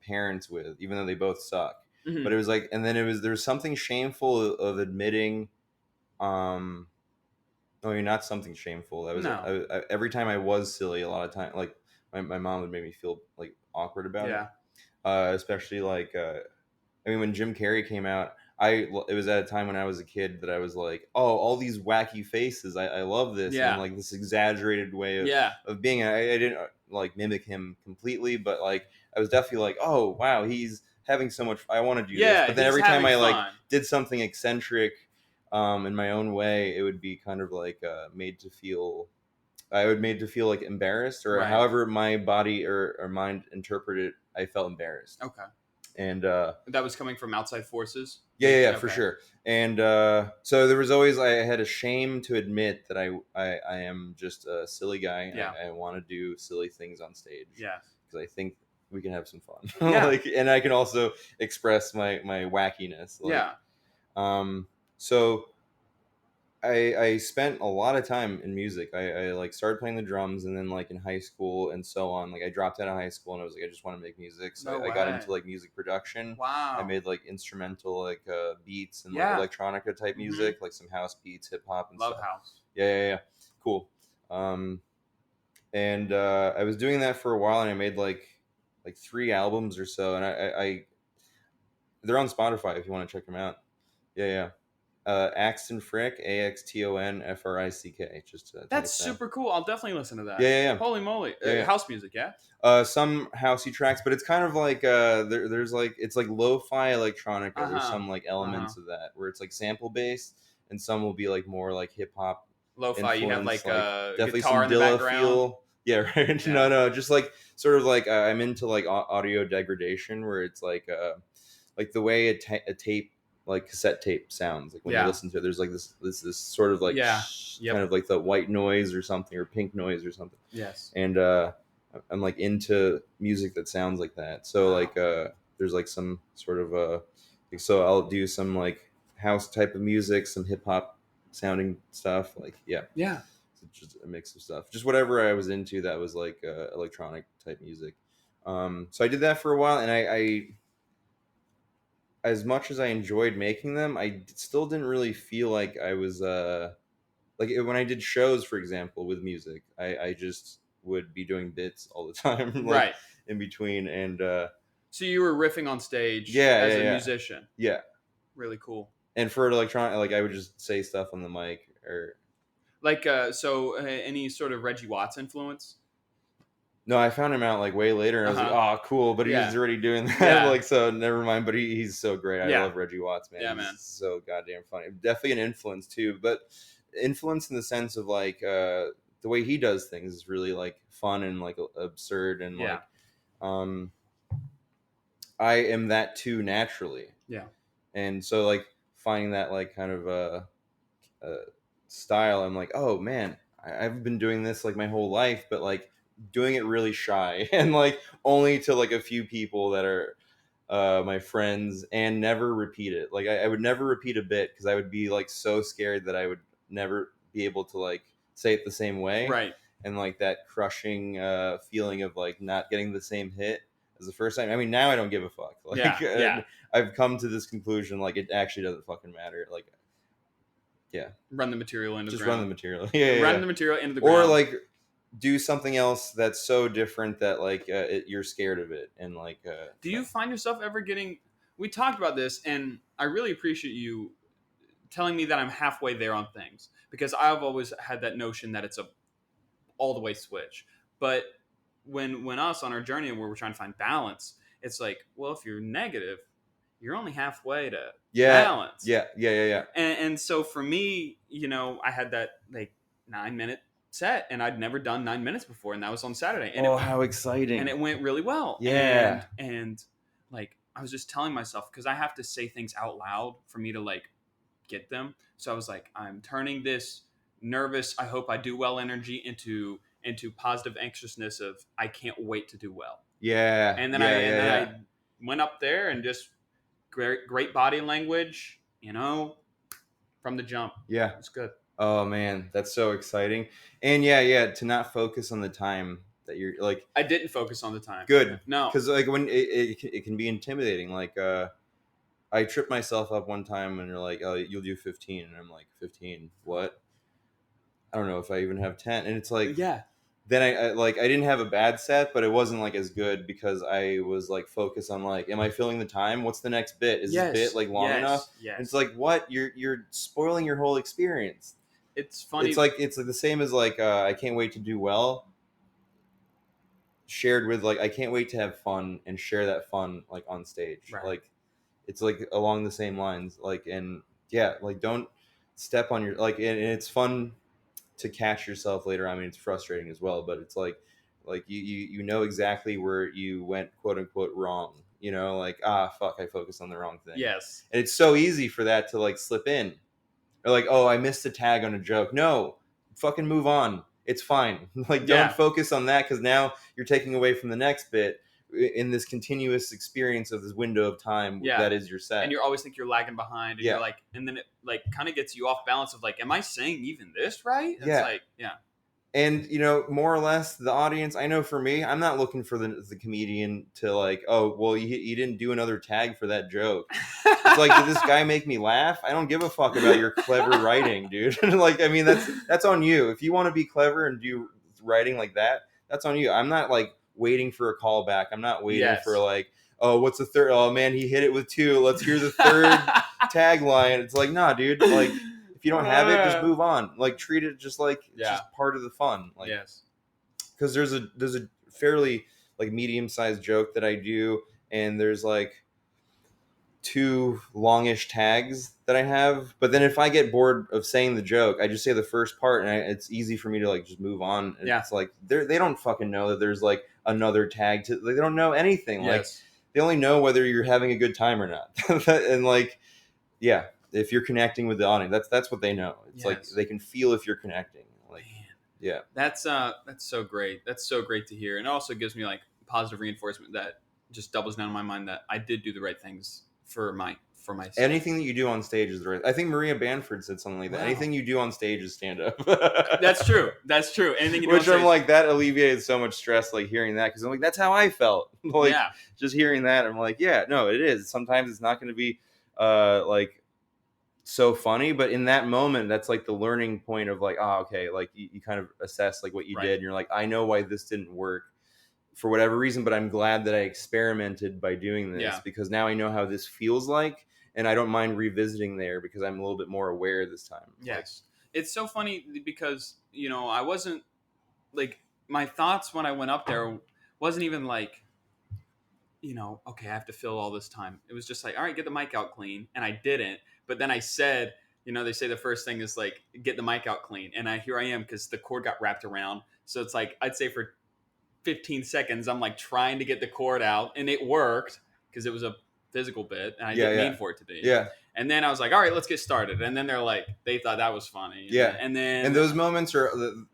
parents with, even though they both suck. Mhm. But it was like, and then there was something shameful of admitting, no, you're not something shameful. No. I, every time I was silly, a lot of time, like my mom would make me feel like awkward about Yeah. it. Especially like, I mean, when Jim Carrey came out, it was at a time when I was a kid that I was like, oh, all these wacky faces. I love this. Yeah. And like this exaggerated way Yeah. of being. I didn't like mimic him completely, but like I was definitely like, oh, wow, he's having so much. I want to do this. Yeah. But then he's every time having I like fun. did something eccentric in my own way, it would be kind of like made to feel like embarrassed, or Right. however my body or mind interpreted it, I felt embarrassed. Okay. And That was coming from outside forces? yeah, Okay. for sure. And so there was always, I had a shame to admit that I am just a silly guy. And Yeah. I want to do silly things on stage. Yeah. Because I think we can have some fun. Yeah. And I can also express my wackiness. Yeah. So I spent a lot of time in music. I like started playing the drums, and then like in high school and so on. Like I dropped out of high school and I was like, I just want to make music. So No I got way. into like music production. Wow. I made like instrumental like beats and Yeah. like electronica type music, like some house beats, hip hop, and Love stuff. house. Yeah. Cool. And I was doing that for a while, and I made like 3 albums or so, and I they're on Spotify if you want to check them out. Yeah. Axton Frick, AXTONFRICK. Just That's super cool. I'll definitely listen to that. Yeah. Holy moly. Yeah. House music, yeah? Some housey tracks, but it's kind of like there's like it's like lo-fi electronica. There's some like elements of that where it's like sample based, and some will be like more like hip hop. Lo-fi, you have like definitely guitar some in the Dilla background. feel. Yeah, right. Yeah. No, just like sort of like I'm into like audio degradation, where it's like the way a tape, like cassette tape, sounds like when you listen to it. There's like this sort of like kind of like the white noise or something, or pink noise or something. Yes. And I'm like into music that sounds like that. So like there's like some sort of so I'll do some like house type of music, some hip hop sounding stuff. Like yeah. So just a mix of stuff, just whatever I was into that was like electronic type music. So I did that for a while, and I as much as I enjoyed making them, I still didn't really feel like I was like when I did shows, for example, with music, I just would be doing bits all the time, like, Right. in between. And so you were riffing on stage as a musician. Yeah. Really cool. And for electronic, like I would just say stuff on the mic, or like any sort of Reggie Watts influence? No, I found him out like way later, and I was like, "Oh, cool!" But he's already doing that, like, so never mind. But he's so great. I love Reggie Watts, man. Yeah, he's man. so goddamn funny. Definitely an influence too, but influence in the sense of like the way he does things is really like fun and like absurd, and like I am that too naturally. Yeah. And so like finding that like kind of style, I'm like, oh man, I've been doing this like my whole life, but like doing it really shy and like only to like a few people that are my friends, and never repeat it. Like I would never repeat a bit because I would be like so scared that I would never be able to like say it the same way. Right. And like that crushing feeling of like not getting the same hit as the first time. I mean, now I don't give a fuck. Like Yeah. I've come to this conclusion, like it actually doesn't fucking matter. Like, yeah, Run the material into the just ground. run the material. Yeah, Run yeah. the material into the Or ground. like do something else that's so different that like you're scared of it, and like Do you find yourself ever getting? We talked about this, and I really appreciate you telling me that I'm halfway there on things, because I've always had that notion that it's a all the way switch. But when us on our journey where we're trying to find balance, it's like, well, if you're negative, you're only halfway to balance. Yeah. And so for me, I had that like 9 minute set, and I'd never done 9 minutes before, and that was on Saturday. And how exciting! and it went really well. Yeah. And like I was just telling myself, because I have to say things out loud for me to like get them. So I was like, I'm turning this nervous, I hope I do well energy into positive anxiousness of I can't wait to do well. Yeah. And then I went up there and just great body language, from the jump. Yeah. It's good. Oh man, that's so exciting. And yeah, to not focus on the time that you're like. I didn't focus on the time. Good. No. Because like when it can be intimidating. Like I tripped myself up one time, and you're like, oh, you'll do 15, and I'm like, 15? What? I don't know if I even have 10. And it's like, yeah. Then I didn't have a bad set, but it wasn't like as good because I was like focused on like, am I filling the time? What's the next bit? Is this bit like long enough? Yes. And it's like, what? You're spoiling your whole experience. It's funny. It's like the same as like I can't wait to do well. Shared with like I can't wait to have fun and share that fun like on stage. Right. Like it's like along the same lines. Like and yeah, like don't step on your like and it's fun to catch yourself later. I mean, it's frustrating as well, but it's like you know exactly where you went quote unquote wrong. Like fuck, I focused on the wrong thing. Yes. And it's so easy for that to like slip in. Or like, oh, I missed a tag on a joke. No, fucking move on. It's fine. Like, don't focus on that because now you're taking away from the next bit in this continuous experience of this window of time that is your set. And you always think you're lagging behind, and you're like, and then it like kind of gets you off balance of like, am I saying even this right? It's like, And more or less, the audience. I know for me, I'm not looking for the comedian to like, oh, well, you didn't do another tag for that joke. It's like, did this guy make me laugh? I don't give a fuck about your clever writing, dude. Like, I mean, that's on you. If you want to be clever and do writing like that, that's on you. I'm not like waiting for a callback. I'm not waiting for like, oh, what's the third? Oh man, he hit it with 2. Let's hear the third tagline. It's like, nah, dude. Like, if you don't have it, just move on. Like, treat it just like it's just part of the fun. Like, because there's a fairly like medium-sized joke that I do, and there's like 2 longish tags that I have. But then if I get bored of saying the joke, I just say the first part, and it's easy for me to like just move on. And it's like they don't fucking know that there's like another tag to. Like, they don't know anything. Like, they only know whether you're having a good time or not. And like, yeah. If you're connecting with the audience, that's what they know. It's like they can feel if you're connecting. Like, yeah, that's so great. That's so great to hear, and it also gives me like positive reinforcement that just doubles down in my mind that I did do the right things for myself. Anything that you do on stage is the right. I think Maria Bamford said something like that. Wow. Anything you do on stage is stand up. That's true. Anything you do Which on stage, I'm like, that alleviated so much stress. Like hearing that, because I'm like, that's how I felt. Like just hearing that, I'm like, yeah, no, it is. Sometimes it's not going to be like so funny, but in that moment, that's like the learning point of like, oh, okay, like you kind of assess like what you did, and you're like, I know why this didn't work for whatever reason, but I'm glad that I experimented by doing this because now I know how this feels like, and I don't mind revisiting there because I'm a little bit more aware this time. Yes. It's so funny because, I wasn't like, my thoughts when I went up there wasn't even like, okay, I have to fill all this time. It was just like, all right, get the mic out clean. And I didn't. But then I said, they say the first thing is like, get the mic out clean. And here I am because the cord got wrapped around. So it's like, I'd say for 15 seconds, I'm like trying to get the cord out, and it worked because it was a physical bit, and I Yeah, didn't yeah. mean for it to be. Yeah. And then I was like, all right, let's get started. And then they're like, they thought that was funny. Yeah. And then And those moments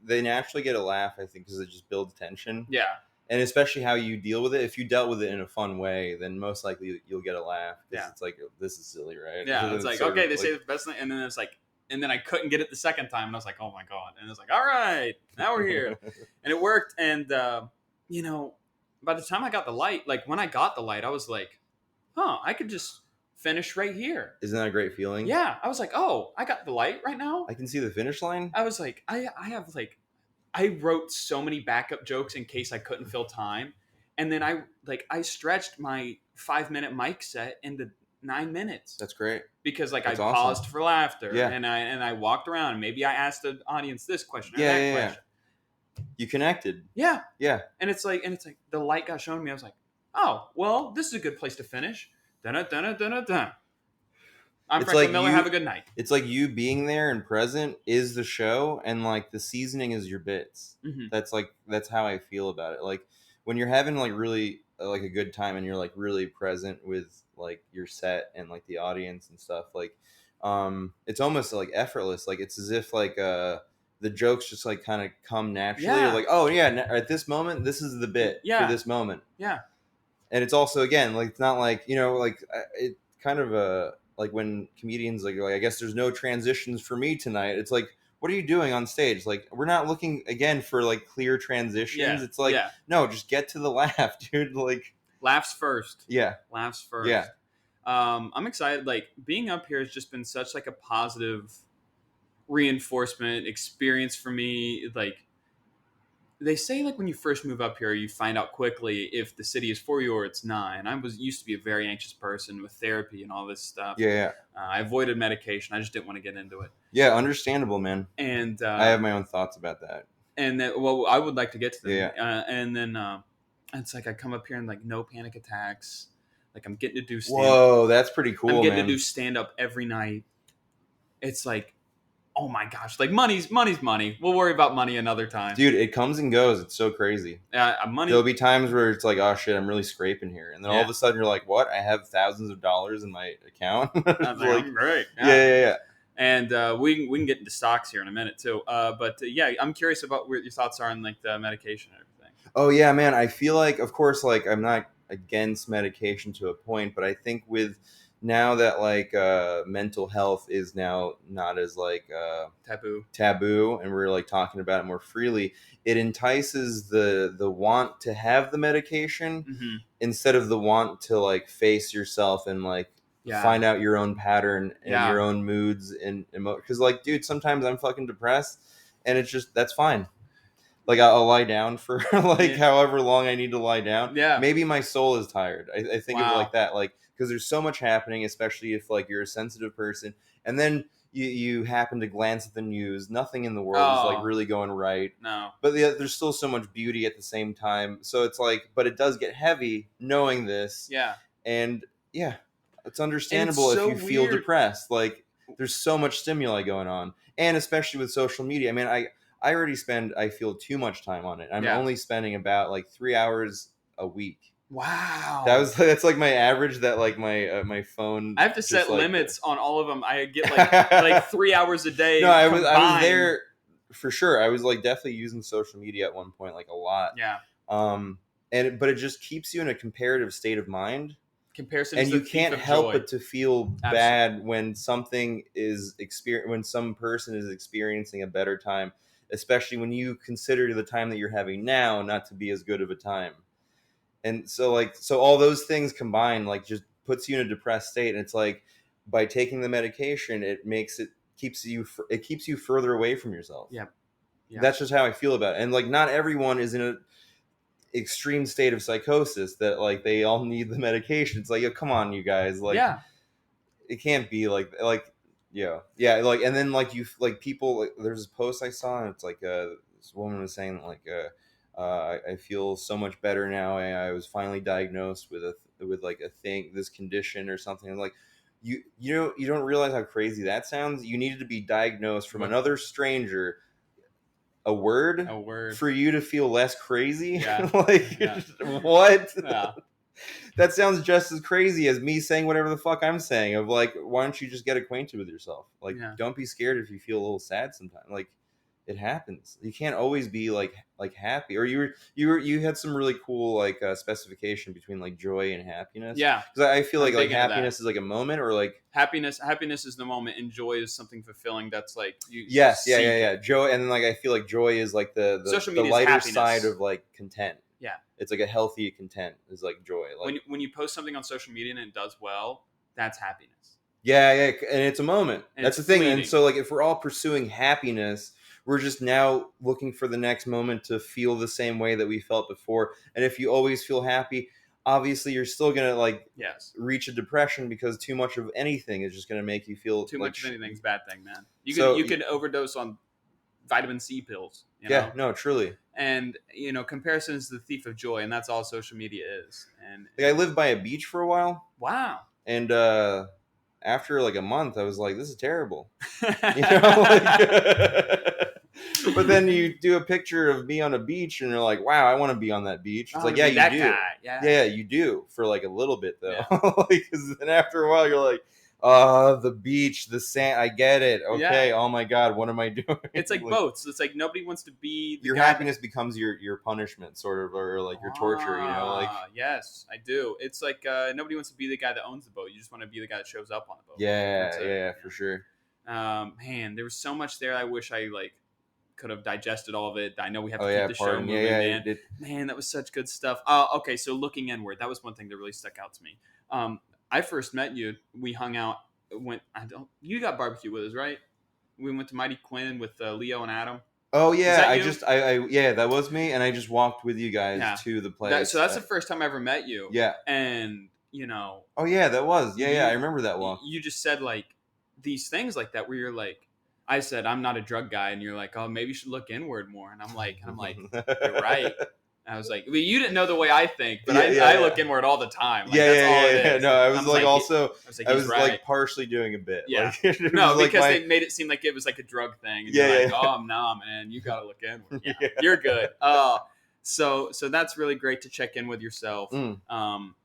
they naturally get a laugh, I think, because it just builds tension. yeah. And especially how you deal with it. If you dealt with it in a fun way, then most likely you'll get a laugh. Because it's like, this is silly, right? Yeah, it's like, sort okay, of they like, say the best thing. And then it's like, and then I couldn't get it the second time. And I was like, oh my God. And it's like, all right, now we're here. And it worked. And, by the time I got the light, like when I got the light, I was like, I could just finish right here. Isn't that a great feeling? Yeah. I was like, oh, I got the light right now. I can see the finish line. I was like, I wrote so many backup jokes in case I couldn't fill time. And then I stretched my 5-minute mic set into 9 minutes. That's great. Because That's I awesome. paused for laughter. Yeah. And I walked around. Maybe I asked the audience this question or Yeah, that yeah, yeah. question. You connected. Yeah. Yeah. And it's like the light got shown to me. I was like, oh, well, this is a good place to finish. Dun-dun-dun-dun-dun-dun. I'm It's Franklin like Miller. Have a good night. It's like you being there and present is the show, and like the seasoning is your bits. Mhm. That's how I feel about it. Like when you're having like really like a good time and you're like really present with like your set and like the audience and stuff. Like it's almost like effortless. Like it's as if like the jokes just like kind of come naturally. Yeah. You're like, oh yeah, at this moment, this is the bit Yeah. for this moment. Yeah. And it's also, again, like it's not like, like it kind of like when comedians like I guess there's no transitions for me tonight. It's like, what are you doing on stage? Like, we're not looking again for like clear transitions. Yeah. It's like, no, just get to the laugh, dude. Like, laughs first. Yeah. Laughs first. Yeah. I'm excited. Like being up here has just been such like a positive reinforcement experience for me. Like they say, like when you first move up here, you find out quickly if the city is for you or it's not. And I used to be a very anxious person with therapy and all this stuff. Yeah. I avoided medication. I just didn't want to get into it. Yeah, understandable, man. And I have my own thoughts about that. And then, well, I would like to get to them. Yeah. And then it's like I come up here and like no panic attacks. Like I'm getting to do Whoa, that's pretty cool. I'm getting to do stand up every night. It's like, oh my gosh, like money's money. We'll worry about money another time. Dude, it comes and goes. It's so crazy. Money. There'll be times where it's like, oh shit, I'm really scraping here. And then all of a sudden you're like, what? I have thousands of dollars in my account. I'm like, great. Yeah. And we can get into stocks here in a minute too. But I'm curious about what your thoughts are on like the medication and everything. Oh yeah, man. I feel like, of course, like I'm not against medication to a point, but I think with now that like mental health is now not as like taboo and we're like talking about it more freely, it entices the want to have the medication instead of the want to like face yourself and like find out your own pattern and your own moods and because like, dude, sometimes I'm fucking depressed and it's just, that's fine. Like I'll lie down for like however long I need to lie down. Yeah. Maybe my soul is tired. I think of it like that. Like, because there's so much happening, especially if like you're a sensitive person, and then you happen to glance at the news. Nothing in the world is like really going right. No. But there's still so much beauty at the same time. So it's like, but it does get heavy knowing this. Yeah. And yeah, it's understandable if you feel depressed. Like there's so much stimuli going on, and especially with social media. I mean, I already spend, I feel, too much time on it. I'm only spending about like 3 hours a week. Wow. That's like my average that like my phone. I have to set limits on all of them. I get like 3 hours a day. No, I was there for sure. I was like definitely using social media at one point, like a lot. Yeah. But it just keeps you in a comparative state of mind. Comparison, and you can't help but to feel bad when some person is experiencing a better time, especially when you consider the time that you're having now not to be as good of a time. And so all those things combined, like, just puts you in a depressed state. And it's like, by taking the medication, it keeps you further away from yourself. Yeah. That's just how I feel about it. And like, not everyone is in a extreme state of psychosis that like they all need the medication. It's like, yo, come on, you guys. Like, it can't be like, like, and then like you, like people, like, there's this post I saw and it's like, this woman was saying like, I feel so much better now. I was finally diagnosed with this condition or something. And like, you don't realize how crazy that sounds. You needed to be diagnosed from another stranger. A word for you to feel less crazy. Yeah. What? Yeah. That sounds just as crazy as me saying whatever the fuck I'm saying. Of like, why don't you just get acquainted with yourself? Like, Yeah. don't be scared if you feel a little sad sometimes. Like, it happens. You can't always be like happy. Or you had some really cool like specification between like joy and happiness. Yeah. Because I feel I'm like big into that. happiness is like a moment, or like Happiness is the moment, and joy is something fulfilling that's like you yes, seek it. yeah. Joy, and then like I feel like joy is like the Social the media is lighter happiness. side of like content. Yeah. It's like a healthy content is like joy. Like When you post something on social media and it does well, that's happiness. yeah, and it's a moment. And That's the it's thing. fleeting. And so like if we're all pursuing happiness, we're just now looking for the next moment to feel the same way that we felt before. And if you always feel happy, obviously you're still gonna like Yes. reach a depression, because too much of anything is just gonna make you feel Too like much of anything's a bad thing, man. So- You could overdose on vitamin C pills. You yeah, know? no, truly. And comparison is the thief of joy, and that's all social media is. And Like I lived by a beach for a while, wow. and after like a month, I was like, "This is terrible," you know. Like, but then you do a picture of me on a beach, and you're like, "Wow, I want to be on that beach." It's like, yeah, you that do. guy. Yeah. Yeah, you do for like a little bit though, Yeah. because then after a while, you're like, the beach, the sand. I get it. Okay. Yeah. Oh my god, what am I doing? It's like both. So it's like nobody wants to be the your guy happiness becomes your punishment, sort of, or like your torture. You know, like yes, I do. It's like nobody wants to be the guy that owns the boat. You just want to be the guy that shows up on the boat. yeah, That's it. yeah, for sure. Man, there was so much there. I wish I like could have digested all of it. I know we have to Oh keep yeah, the show pardon. moving, Yeah, man. it, Man, that was such good stuff. Okay, so looking inward, that was one thing that really stuck out to me. I first met you. We hung out. You got barbecue with us, right? We went to Mighty Quinn with Leo and Adam. oh Is yeah, that I you? just I yeah, that was me, and I just walked with you guys Yeah. to the place. So that's the first time I ever met you. yeah. And Oh yeah, that was You- yeah. I remember that walk. you just said like these things like that where you're like, I said I'm not a drug guy, and you're like, oh, maybe you should look inward more. And I'm like, you're right. I was like, well, you didn't know the way I think, but I look inward all the time. Like, that's all it is. No, I was I'm like also I was right. like partially doing a bit. Yeah. Like, it No, was like because my- they made it seem like it was like a drug thing. And Yeah, you're like, yeah. oh, nah, man, you gotta look inward. Yeah, Yeah. you're good. So that's really great to check in with yourself. Mm.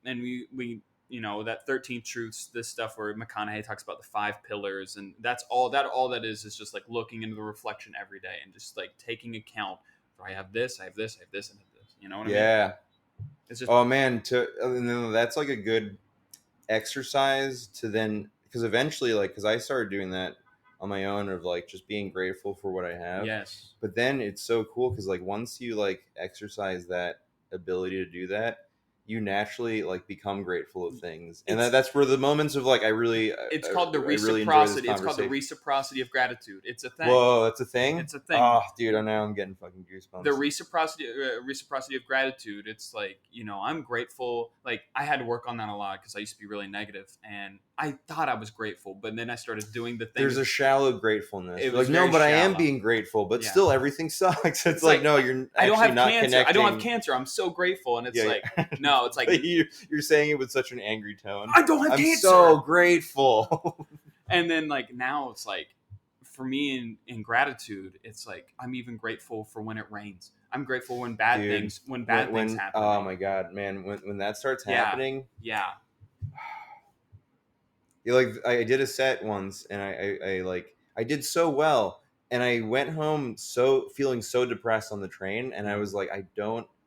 And we that 13 truths, this stuff where McConaughey talks about the 5 pillars, and that's all that is just like looking into the reflection every day and just like taking account. I have this, I have this, I have this, and I have this. You know what I mean? yeah. It's just Oh man, that's like a good exercise to then, because eventually, like, because I started doing that on my own, of like just being grateful for what I have. yes. But then it's so cool because like once you like exercise that ability to do that, you naturally like become grateful of things, and that's where the moments of like It's called the I really enjoy this reciprocity. It's called the conversation. reciprocity of gratitude. It's a thing. Whoa, that's a thing. It's a thing. Oh, dude, now I'm getting fucking goosebumps. The reciprocity of gratitude. It's like, I'm grateful. Like, I had to work on that a lot because I used to be really negative, and I thought I was grateful, but then I started doing the things. There's a shallow gratefulness. It was Like, no, very but I am shallow. being grateful, but Yeah. still everything sucks. It's like, like, no, you're actually I don't have not cancer. connecting. I don't have cancer. I'm so grateful, and it's like, no, it's like you're saying it with such an angry tone. I don't have I'm cancer. so grateful. And then like now it's like, for me in gratitude, it's like I'm even grateful for when it rains. I'm grateful when bad Dude, things things happen. Oh my god, man! When that starts happening, Yeah. like I did a set once, and I did so well, and I went home so feeling so depressed on the train, and I was like,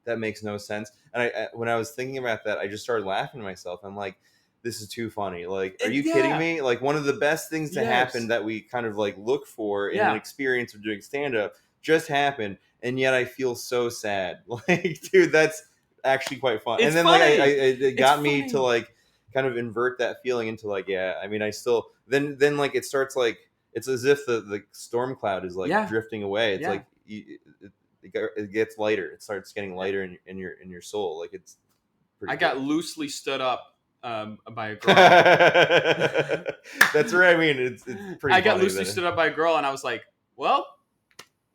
that makes no sense. And when I was thinking about that, I just started laughing to myself. I'm like, this is too funny. Like, are you kidding me? Like, one of the best things to happen that we kind of like look for in an experience of doing stand up just happened, and yet I feel so sad. Like, dude, that's actually quite fun. It's and then funny. like it got me funny. to like kind of invert that feeling into like, yeah, I mean, I still then like it starts like it's as if the storm cloud is like drifting away. It's like it gets lighter. It starts getting lighter in your soul. Like it's. I got loosely stood up by a girl. That's right. I mean, it's pretty. I got loosely stood up by a girl, and I was like, well,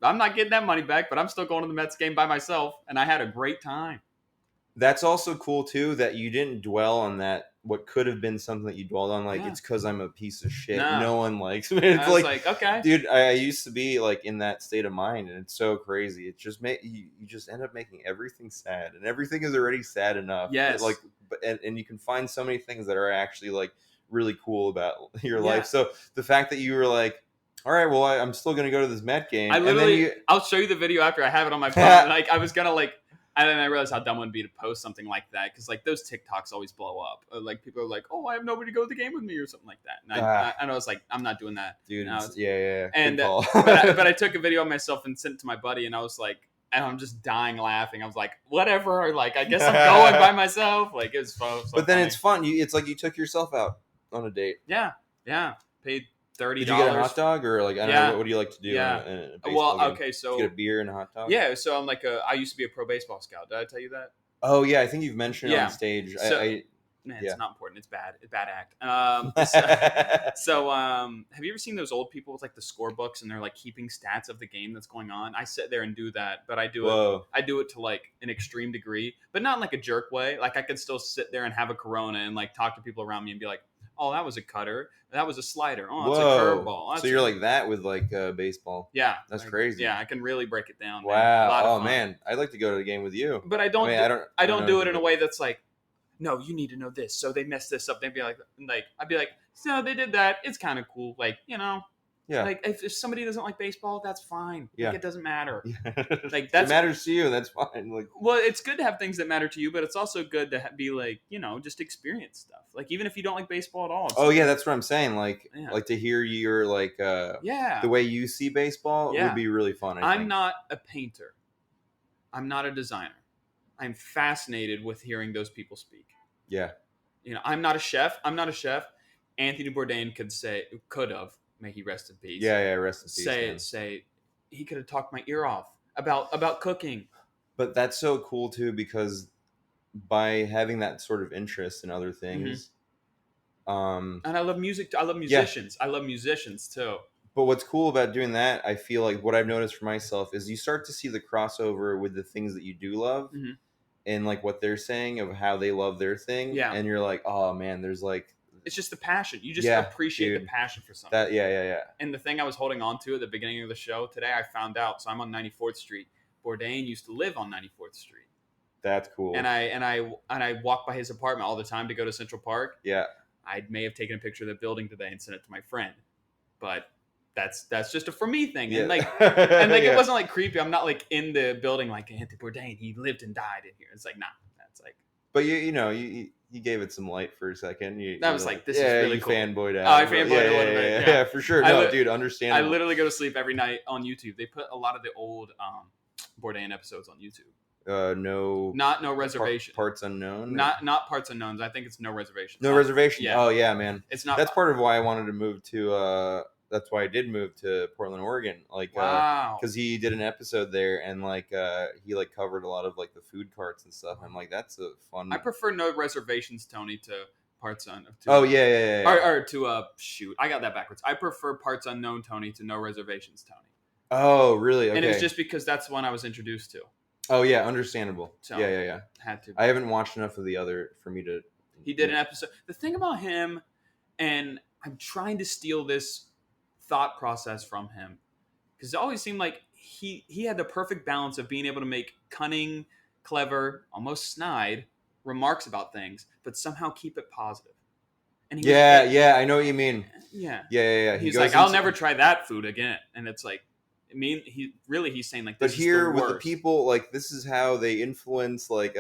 I'm not getting that money back, but I'm still going to the Mets game by myself, and I had a great time. That's also cool too, that you didn't dwell on that what could have been something that you dwelled on, like, Yeah. it's because I'm a piece of shit. No. No one likes me. It's I was like, okay. dude, I used to be like in that state of mind, and it's so crazy. It just you just end up making everything sad, and everything is already sad enough. Yes. Like, and you can find so many things that are actually like really cool about your Yeah. life. So the fact that you were like, all right, well, I'm still gonna go to this Met game. I literally, I'll show you the video after I have it on my phone. Like I was gonna like. And then I realized how dumb it would be to post something like that because like those TikToks always blow up. Like people are like, "Oh, I have nobody to go to the game with me" or something like that. And I was like, "I'm not doing that, dude. Was, yeah. And but I took a video of myself and sent it to my buddy, and I was like, and I'm just dying laughing. I was like, "Whatever." Like I guess I'm going by myself. Like it was fun. So but then funny. it's fun. It's like you took yourself out on a date. Yeah. Paid $30. Did you get a hot dog or like I don't know what do you like to do? Yeah. In a baseball game? Okay, so did you get a beer and a hot dog. Yeah, so I'm like I used to be a pro baseball scout. Did I tell you that? Oh yeah, I think you've mentioned it on stage. So, man, it's not important. It's bad. It's bad act. So have you ever seen those old people with like the score books and they're like keeping stats of the game that's going on? I sit there and do that, but I do it. I do it to like an extreme degree, but not in like a jerk way. Like I could still sit there and have a Corona and like talk to people around me and be like, "Oh, that was a cutter. That was a slider. Oh, it's a curveball." So you're like that with like baseball. Yeah, that's crazy. Yeah, I can really break it down. Wow. Man, I'd like to go to the game with you. But I don't do it in a way that's like, no, you need to know this. So they messed this up. They'd be like I'd be like, so they did that. It's kind of cool. Like, yeah. Like if somebody doesn't like baseball, that's fine. Yeah. Like, it doesn't matter. Like it matters to you. That's fine. Like, well, it's good to have things that matter to you, but it's also good to be like, just experience stuff. Like even if you don't like baseball at all. Oh yeah, that's what I'm saying. Like, like to hear your like, the way you see baseball would be really fun. I'm not a painter. I'm not a designer. I'm fascinated with hearing those people speak. Yeah. I'm not a chef. Anthony Bourdain could have. May he rest in peace. Yeah, rest in peace. Say, he could have talked my ear off about cooking. But that's so cool too because by having that sort of interest in other things, and I love music. I love musicians. Yeah. I love musicians too. But what's cool about doing that, I feel like what I've noticed for myself is you start to see the crossover with the things that you do love, and like what they're saying of how they love their thing. Yeah, and you're like, oh man, there's like. It's just the passion. You just appreciate the passion for something. Yeah. And the thing I was holding on to at the beginning of the show today, I found out. So I'm on 94th Street. Bourdain used to live on 94th Street. That's cool. And I walk by his apartment all the time to go to Central Park. Yeah. I may have taken a picture of the building today and sent it to my friend, but that's just a for me thing. Yeah. And it wasn't like creepy. I'm not like in the building like Anthony Bourdain. He lived and died in here. It's like nah. That's like. But you gave it some light for a second. I was like, this is really cool. Fanboyed out. Oh, I fanboyed a little bit. Yeah, for sure. No, dude, understand. I literally go to sleep every night on YouTube. They put a lot of the old Bourdain episodes on YouTube. No reservation. Parts unknown. Not parts unknowns. I think it's no reservation. No reservation. Yeah. Oh yeah, man. It's not. That's part of why I wanted to move to. That's why I did move to Portland, Oregon. Like, wow. Because he did an episode there, and like he like covered a lot of like the food carts and stuff. I'm like, that's a fun. I prefer no reservations, Tony, to parts unknown. Yeah. Or to shoot, I got that backwards. I prefer parts unknown, Tony, to no reservations, Tony. Oh, really? Okay. And it's just because that's one I was introduced to. Oh yeah, understandable. So, yeah. Had to. I haven't watched enough of the other for me to. He did an episode. The thing about him, and I'm trying to steal this thought process from him, because it always seemed like he had the perfect balance of being able to make cunning, clever, almost snide remarks about things, but somehow keep it positive. And I know what you mean. Yeah. He's like, I'll never try that food again, and it's like. I mean, he's saying like this. But here with the people, like this is how they influence like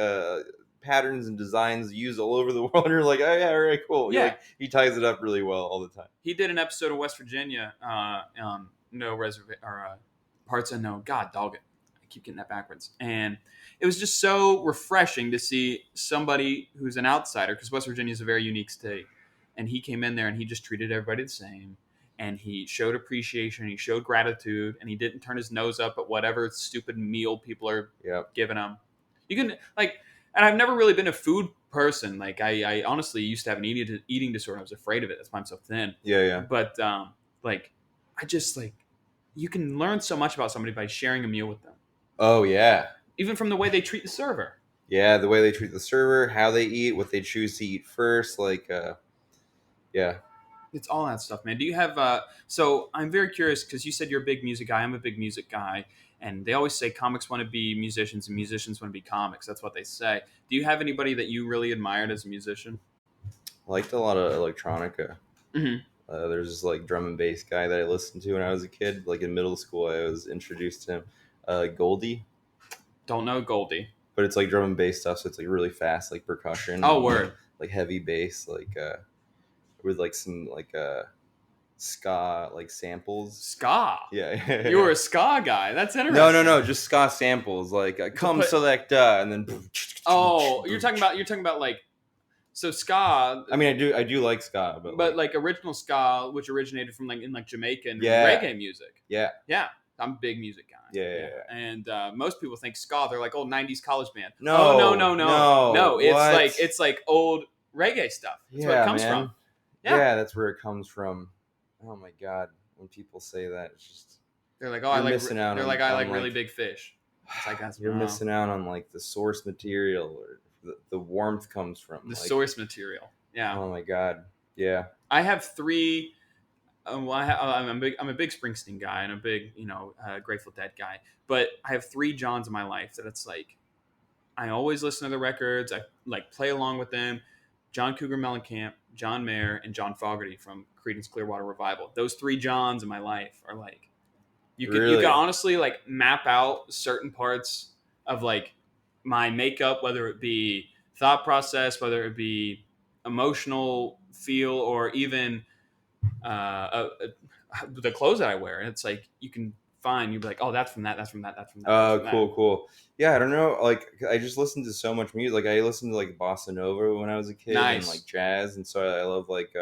patterns and designs used all over the world. And you're like, oh yeah, all right, cool. Yeah, like, he ties it up really well all the time. He did an episode of West Virginia, no reservation or parts unknown. God dog it, I keep getting that backwards. And it was just so refreshing to see somebody who's an outsider, because West Virginia is a very unique state, and he came in there and he just treated everybody the same. And he showed appreciation, he showed gratitude, and he didn't turn his nose up at whatever stupid meal people are giving him. You can and I've never really been a food person. Like I honestly used to have an eating disorder. I was afraid of it. That's why I'm so thin. Yeah. But I just you can learn so much about somebody by sharing a meal with them. Oh yeah. Even from the way they treat the server. Yeah, the way they treat the server, how they eat, what they choose to eat first, like yeah. It's all that stuff, man. Do you have so I'm very curious because you said you're a big music guy. I'm a big music guy, and they always say comics want to be musicians and musicians want to be comics. That's what they say. Do you have anybody that you really admired as a musician? I liked a lot of electronica. Hmm. There's this like drum and bass guy that I listened to when I was a kid. Like in middle school, I was introduced to him. Goldie, Don't know Goldie. but it's like drum and bass stuff, so it's like really fast, like percussion. Oh, And, word. like heavy bass, like with like some like ska like samples. Ska. Yeah, You were a ska guy. That's interesting. no, just ska samples. Like come put- select and then. Oh, you're talking about like so ska. I mean, I do like ska, but like original ska, which originated from like in like Jamaican Yeah. reggae music. yeah, Yeah, I'm a big music guy. Yeah. And most people think ska. They're like old '90s college band. No, Oh, no. what? It's like old reggae stuff. That's where it comes from. Yeah, that's where it comes from. Oh my god, when people say that, it's just They're like, You're missing out They're on- like, I on, like like- really big fish. It's like that's you're missing out on like the source material or the warmth comes from the like, source material. Yeah, Oh my god, yeah, I have three. I'm a big Springsteen guy and a big Grateful Dead guy. But I have three Johns in my life that it's like I always listen to the records. I like play along with them. John Cougar Mellencamp, John Mayer, and John Fogerty from Creedence Clearwater Revival. Those three Johns in my life are like you can Really? honestly like map out certain parts of like my makeup, whether it be thought process, whether it be emotional feel, or even the clothes that I wear. And it's like you can find you'd be like, oh, that's from that, that's from that, that's from that. Oh, that's from that. cool. Yeah, I don't know. Like, I just listened to so much music. Like, I listened to like bossa nova when I was a kid, and Nice. like jazz, and so I love like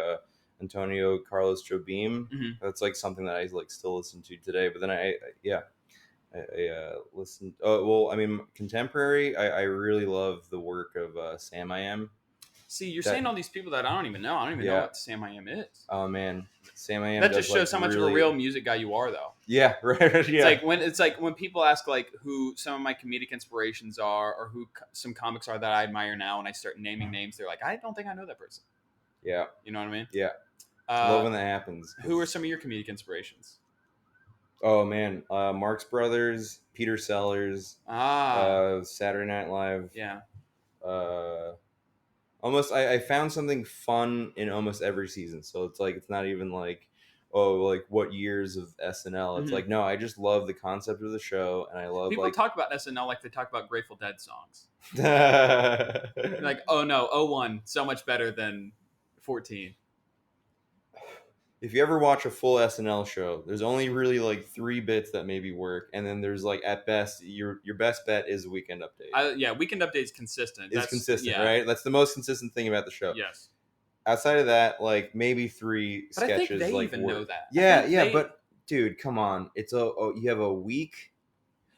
Antonio Carlos Jobim. Mhm. That's like something that I like still listen to today. But then I listened. Oh well, I mean, contemporary. I really love the work of Sam I Am. See, you're That- saying all these people that I don't even know. I don't even know Yeah. what Sam I Am is. Oh man, Sam I Am. That does, just shows like, how much of a really- real music guy you are, though. Yeah, right. Yeah. It's like when people ask like who some of my comedic inspirations are, or who some comics are that I admire now, and I start naming names, they're like, I don't think I know that person. yeah. You know what I mean? Yeah. Love when Uh, that happens. who are some of your comedic inspirations? Oh man, Marx Brothers, Peter Sellers, Saturday Night Live. Yeah. Almost, I found something fun in almost every season. So it's like it's not even like, oh, like what years of SNL. It's Mhm. like no, I just love the concept of the show, and I love People like talk about SNL like they talk about Grateful Dead songs. if Like, oh no, 01, so much better than 14. you ever watch a full SNL show, there's only really like 3 bits that maybe work, and then there's like at best your best bet is Weekend Update. Weekend Update's consistent. It's consistent, yeah. right? That's the most consistent thing about the show. Yes. Outside of that, like maybe 3 But I sketches. think they like even work. know that. I Yeah, think yeah, they- but dude, come on! You have a week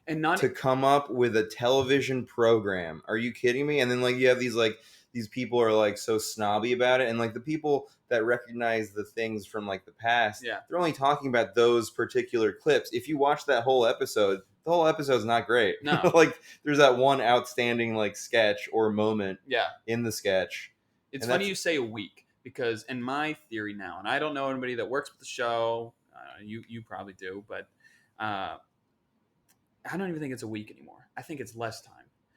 and not to come up with a television program. Are you kidding me? And then like you have these people are like so snobby about it, and like the people that recognize the things from like the past, Yeah. they're only talking about those particular clips. If you watch that whole episode, the whole episode's not great. No. Like there's that one outstanding like sketch or moment yeah. in the sketch. It's And funny that's- you say a week because in my theory now, and I don't know anybody that works with the show. You probably do, but I don't even think it's a week anymore. I think it's less time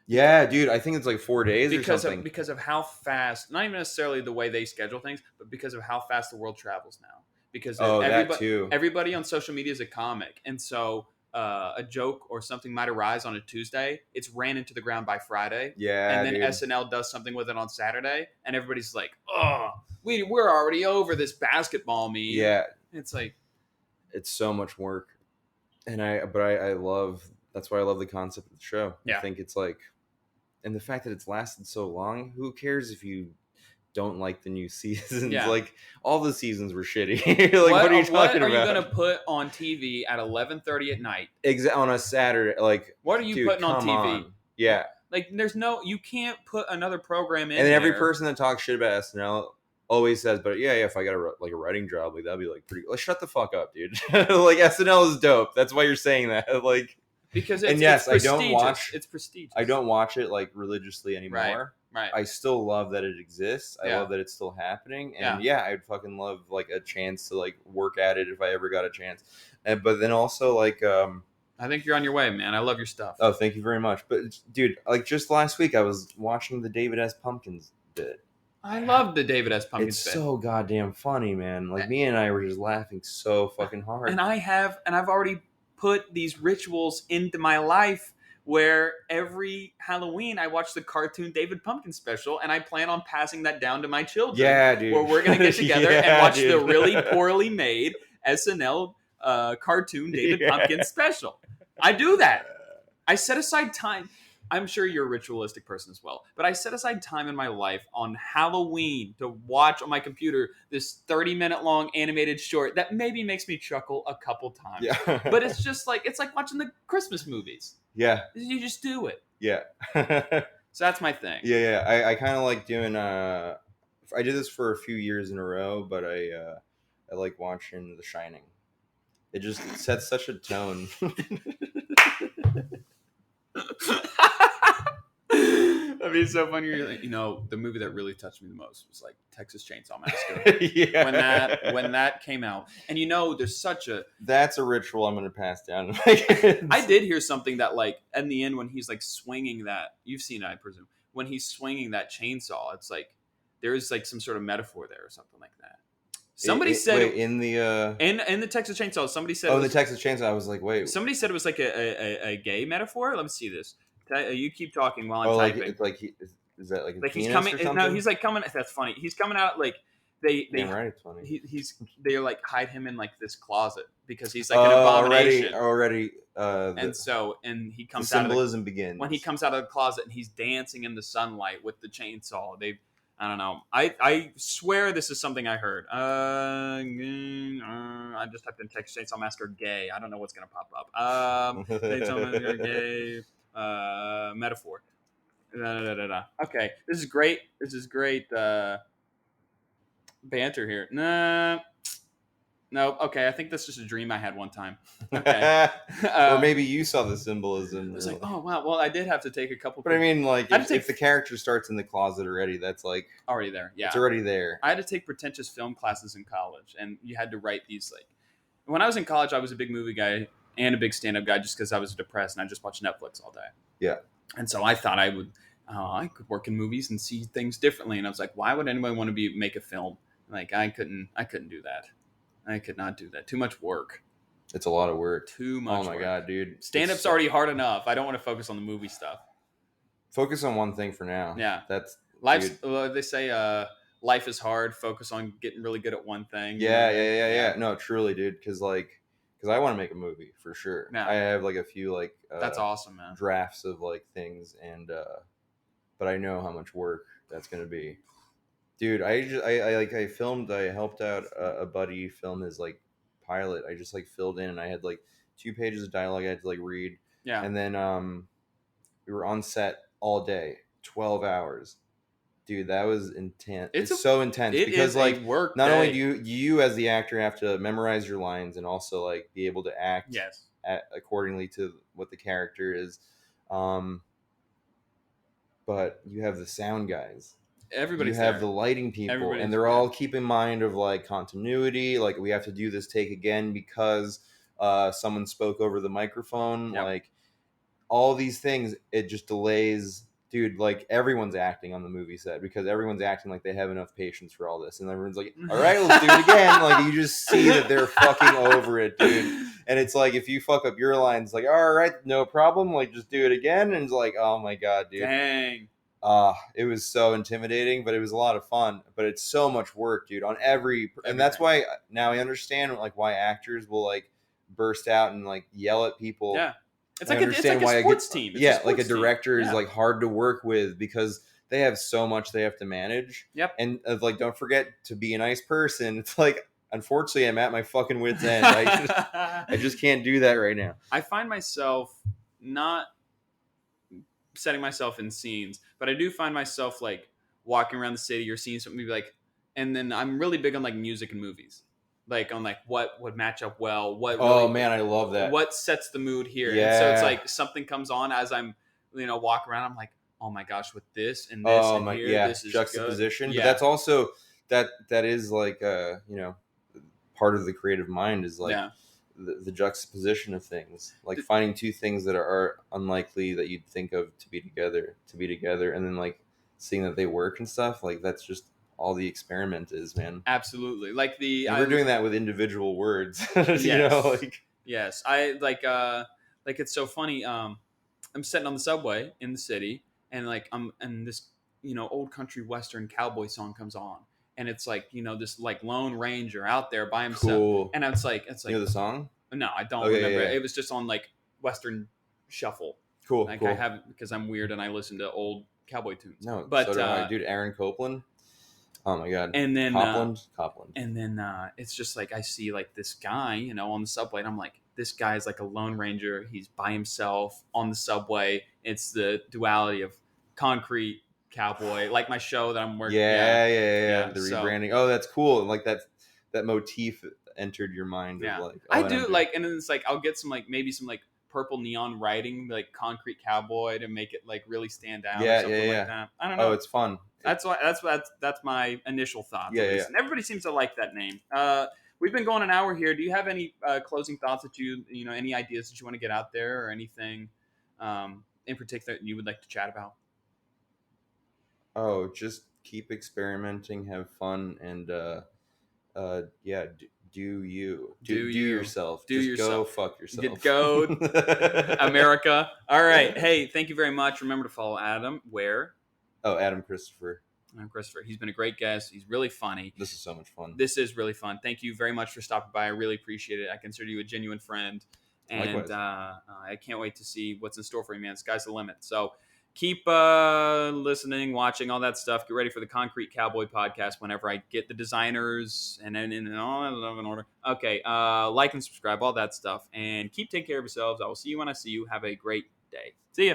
Yeah, dude, I think it's like 4 days or because something. because of how fast. Not even necessarily the way they schedule things, but because of how fast the world travels now. Because that too. everybody on social media is a comic, and so a joke or something might arise on a Tuesday. It's ran into the ground by Friday. Yeah, And then dude. SNL does something with it on Saturday, and everybody's like, "Oh, we're already over this basketball meme." Yeah, It's like, it's so much work, and I love. That's why I love the concept of the show. Yeah. I think it's like, and the fact that it's lasted so long. Who cares if you don't like the new seasons? Yeah. Like all the seasons were shitty. Like what are you talking what are about? you gonna put on TV at 11:30 at night? On a Saturday, like What are you dude, putting on come TV? Yeah, Like, you can't put another program in. and then every there. person that talks shit about SNL always says, "But yeah, if I got a writing job, like that'd be like pretty." Like, shut the fuck up, dude. Like SNL is dope. That's why you're saying that. Like, because And it's yes, prestigious. It's prestigious. I don't watch it like religiously Right. anymore. Right. I still love that it exists. I Yeah. love that it's still happening. Yeah. And yeah, I'd fucking love like a chance to like work at it if I ever got a chance. And but then also like I think you're on your way, man. I love your stuff. oh, thank you very much. But dude, like just last week I was watching the David S. Pumpkins bit. I love the David S. Pumpkins It's bit. so goddamn funny, man. Like me and I were just laughing so fucking hard. And I've already put these rituals into my life where every Halloween I watch the cartoon David Pumpkin special, and I plan on passing that down to my children. Yeah, dude. Where we're gonna get together Yeah, and watch dude. the really poorly made SNL cartoon David Yeah. Pumpkin special. I do that. I set aside time. I'm sure you're a ritualistic person as well, but I set aside time in my life on Halloween to watch on my computer this 30-minute long animated short that maybe makes me chuckle a couple times. Yeah. But it's just like watching the Christmas movies. Yeah. You just do it. Yeah. So that's my thing. Yeah. I kind of like doing. I did this for a few years in a row, but I like watching The Shining. It just sets such a tone. That'd be so funny. You're like, the movie that really touched me the most was like Texas Chainsaw Massacre. Yeah. When that came out, and there's such a that's a ritual I'm gonna pass down to my kids. I did hear something that like in the end when he's like swinging that, you've seen it, I presume, when he's swinging that chainsaw, it's like there is like some sort of metaphor there or something like that. Somebody said in the Texas Chainsaw. Somebody said the Texas Chainsaw. I was like, wait. Somebody said it was like a gay metaphor. Let me see this. You keep talking while I'm like, typing. It's like is that like a like he's penis coming? or something? No, he's like coming. That's funny. He's coming out like they. Damn right, it's funny. They like hide him in like this closet because he's like an abomination already. And he comes the out. Symbolism begins when he comes out of the closet and he's dancing in the sunlight with the chainsaw. I don't know. I swear this is something I heard. I just typed in Texas Chainsaw Massacre gay. I don't know what's gonna pop up. Chainsaw Massacre gay metaphor. Okay, this is great. Banter here. No. Okay, I think that's just a dream I had one time. Okay. Or maybe you saw the symbolism. I was like, oh wow. Well, I did have to take a couple. But I mean, like, if the character starts in the closet already, that's like already there. Yeah, it's already there. I had to take pretentious film classes in college, and you had to write these like. When I was in college, I was a big movie guy and a big stand-up guy, just because I was depressed and I just watched Netflix all day. Yeah. And so I thought I could work in movies and see things differently. And I was like, why would anybody want to make a film? Like I couldn't do that. I could not do that. Too much work. It's a lot of work. Too much. Oh my god, dude! Stand-up's already hard enough. I don't want to focus on the movie stuff. Focus on one thing for now. Yeah, that's life's. They say life is hard. Focus on getting really good at one thing. Yeah. No, truly, dude. Because I want to make a movie for sure. Yeah. I have like a few like that's awesome, man. drafts of like things, and but I know how much work that's gonna be. Dude, I filmed. I helped out a buddy film his like pilot. I just like filled in, and I had like 2 pages of dialogue I had to like read. Yeah. And then we were on set all day, 12 hours. Dude, that was intense. It's so intense because like work. Not only do you as the actor have to memorize your lines and also like be able to act accordingly to what the character is, but you have the sound guys. Everybody's you have there. The lighting people, and they're all keep in mind of like continuity. Like we have to do this take again because someone spoke over the microphone. Yep. Like all these things, it just delays. Dude, like everyone's acting on the movie set because everyone's acting like they have enough patience for all this, and everyone's like, "All right, let's do it again." Like you just see that they're fucking over it, dude. And it's like if you fuck up your line, it's like, "All right, no problem." Like just do it again, and it's like, "Oh my god, dude." Dang. It was so intimidating, but it was a lot of fun. But it's so much work, dude. On and that's why now I understand like why actors will like burst out and like yell at people. Yeah, it's like a sports team. It's like a director is like hard to work with because they have so much they have to manage. Yep. And like, don't forget to be a nice person. It's like, unfortunately, I'm at my fucking wit's end. I just can't do that right now. I find myself not setting myself in scenes, but I do find myself like walking around the city or seeing something like, and then I'm really big on like music and movies. like on like what would match up well, what Oh really, man, I love that. what sets the mood here. And so it's Yeah. like something comes on as I'm, walking around. I'm like, oh my gosh, with this and this Oh and my, here, yeah, this is good. juxtaposition. But Yeah, that's also that is like part of the creative mind is like yeah. the juxtaposition of things, like finding two things that are unlikely that you'd think of to be together, and then like seeing that they work and stuff. Like that's just all the experiment is, man. Absolutely. Like And we're doing that with individual words, yes, like yes. I like it's so funny. I'm sitting on the subway in the city, and like and this old country western cowboy song comes on, and it's like this like Lone Ranger out there by himself, cool. and it's like You know the song? no, I don't Okay, remember yeah, it. yeah. It was just on like Western Shuffle. Cool, Like I cool. haven't because I'm weird and I listen to old cowboy tunes. No, But so do I, dude. Aaron Copland. Oh my god. and then Copland. and then it's just like I see like this guy, on the subway, and I'm like, this guy's like a Lone Ranger. He's by himself on the subway. It's the duality of concrete cowboy, like my show that I'm working. Yeah. The So rebranding. Oh, that's cool. Like that motif entered your mind of like. I Oh, do I'm like, and then it's like I'll get some like maybe some like purple neon writing, like concrete cowboy, to make it like really stand out. Yeah, or something yeah. like that. I don't know. Oh, it's fun. That's my initial thoughts. Yeah, at least. yeah. And everybody seems to like that name. We've been going an hour here. Do you have any closing thoughts that any ideas that you want to get out there, or anything in particular that you would like to chat about? Oh, just keep experimenting, have fun, and yeah, do you do yourself? Do just yourself. Go fuck yourself. Go America. All right. Hey, thank you very much. Remember to follow Adam. Where? Oh, Adam Christopher. I'm Christopher. He's been a great guest. He's really funny. This is so much fun. This is really fun. Thank you very much for stopping by. I really appreciate it. I consider you a genuine friend. And I can't wait to see what's in store for you, man. Sky's the limit. So keep listening, watching, all that stuff. Get ready for the Concrete Cowboy podcast whenever I get the designers and all that stuff in order. Okay, like and subscribe, all that stuff. And keep taking care of yourselves. I will see you when I see you. Have a great day. See ya.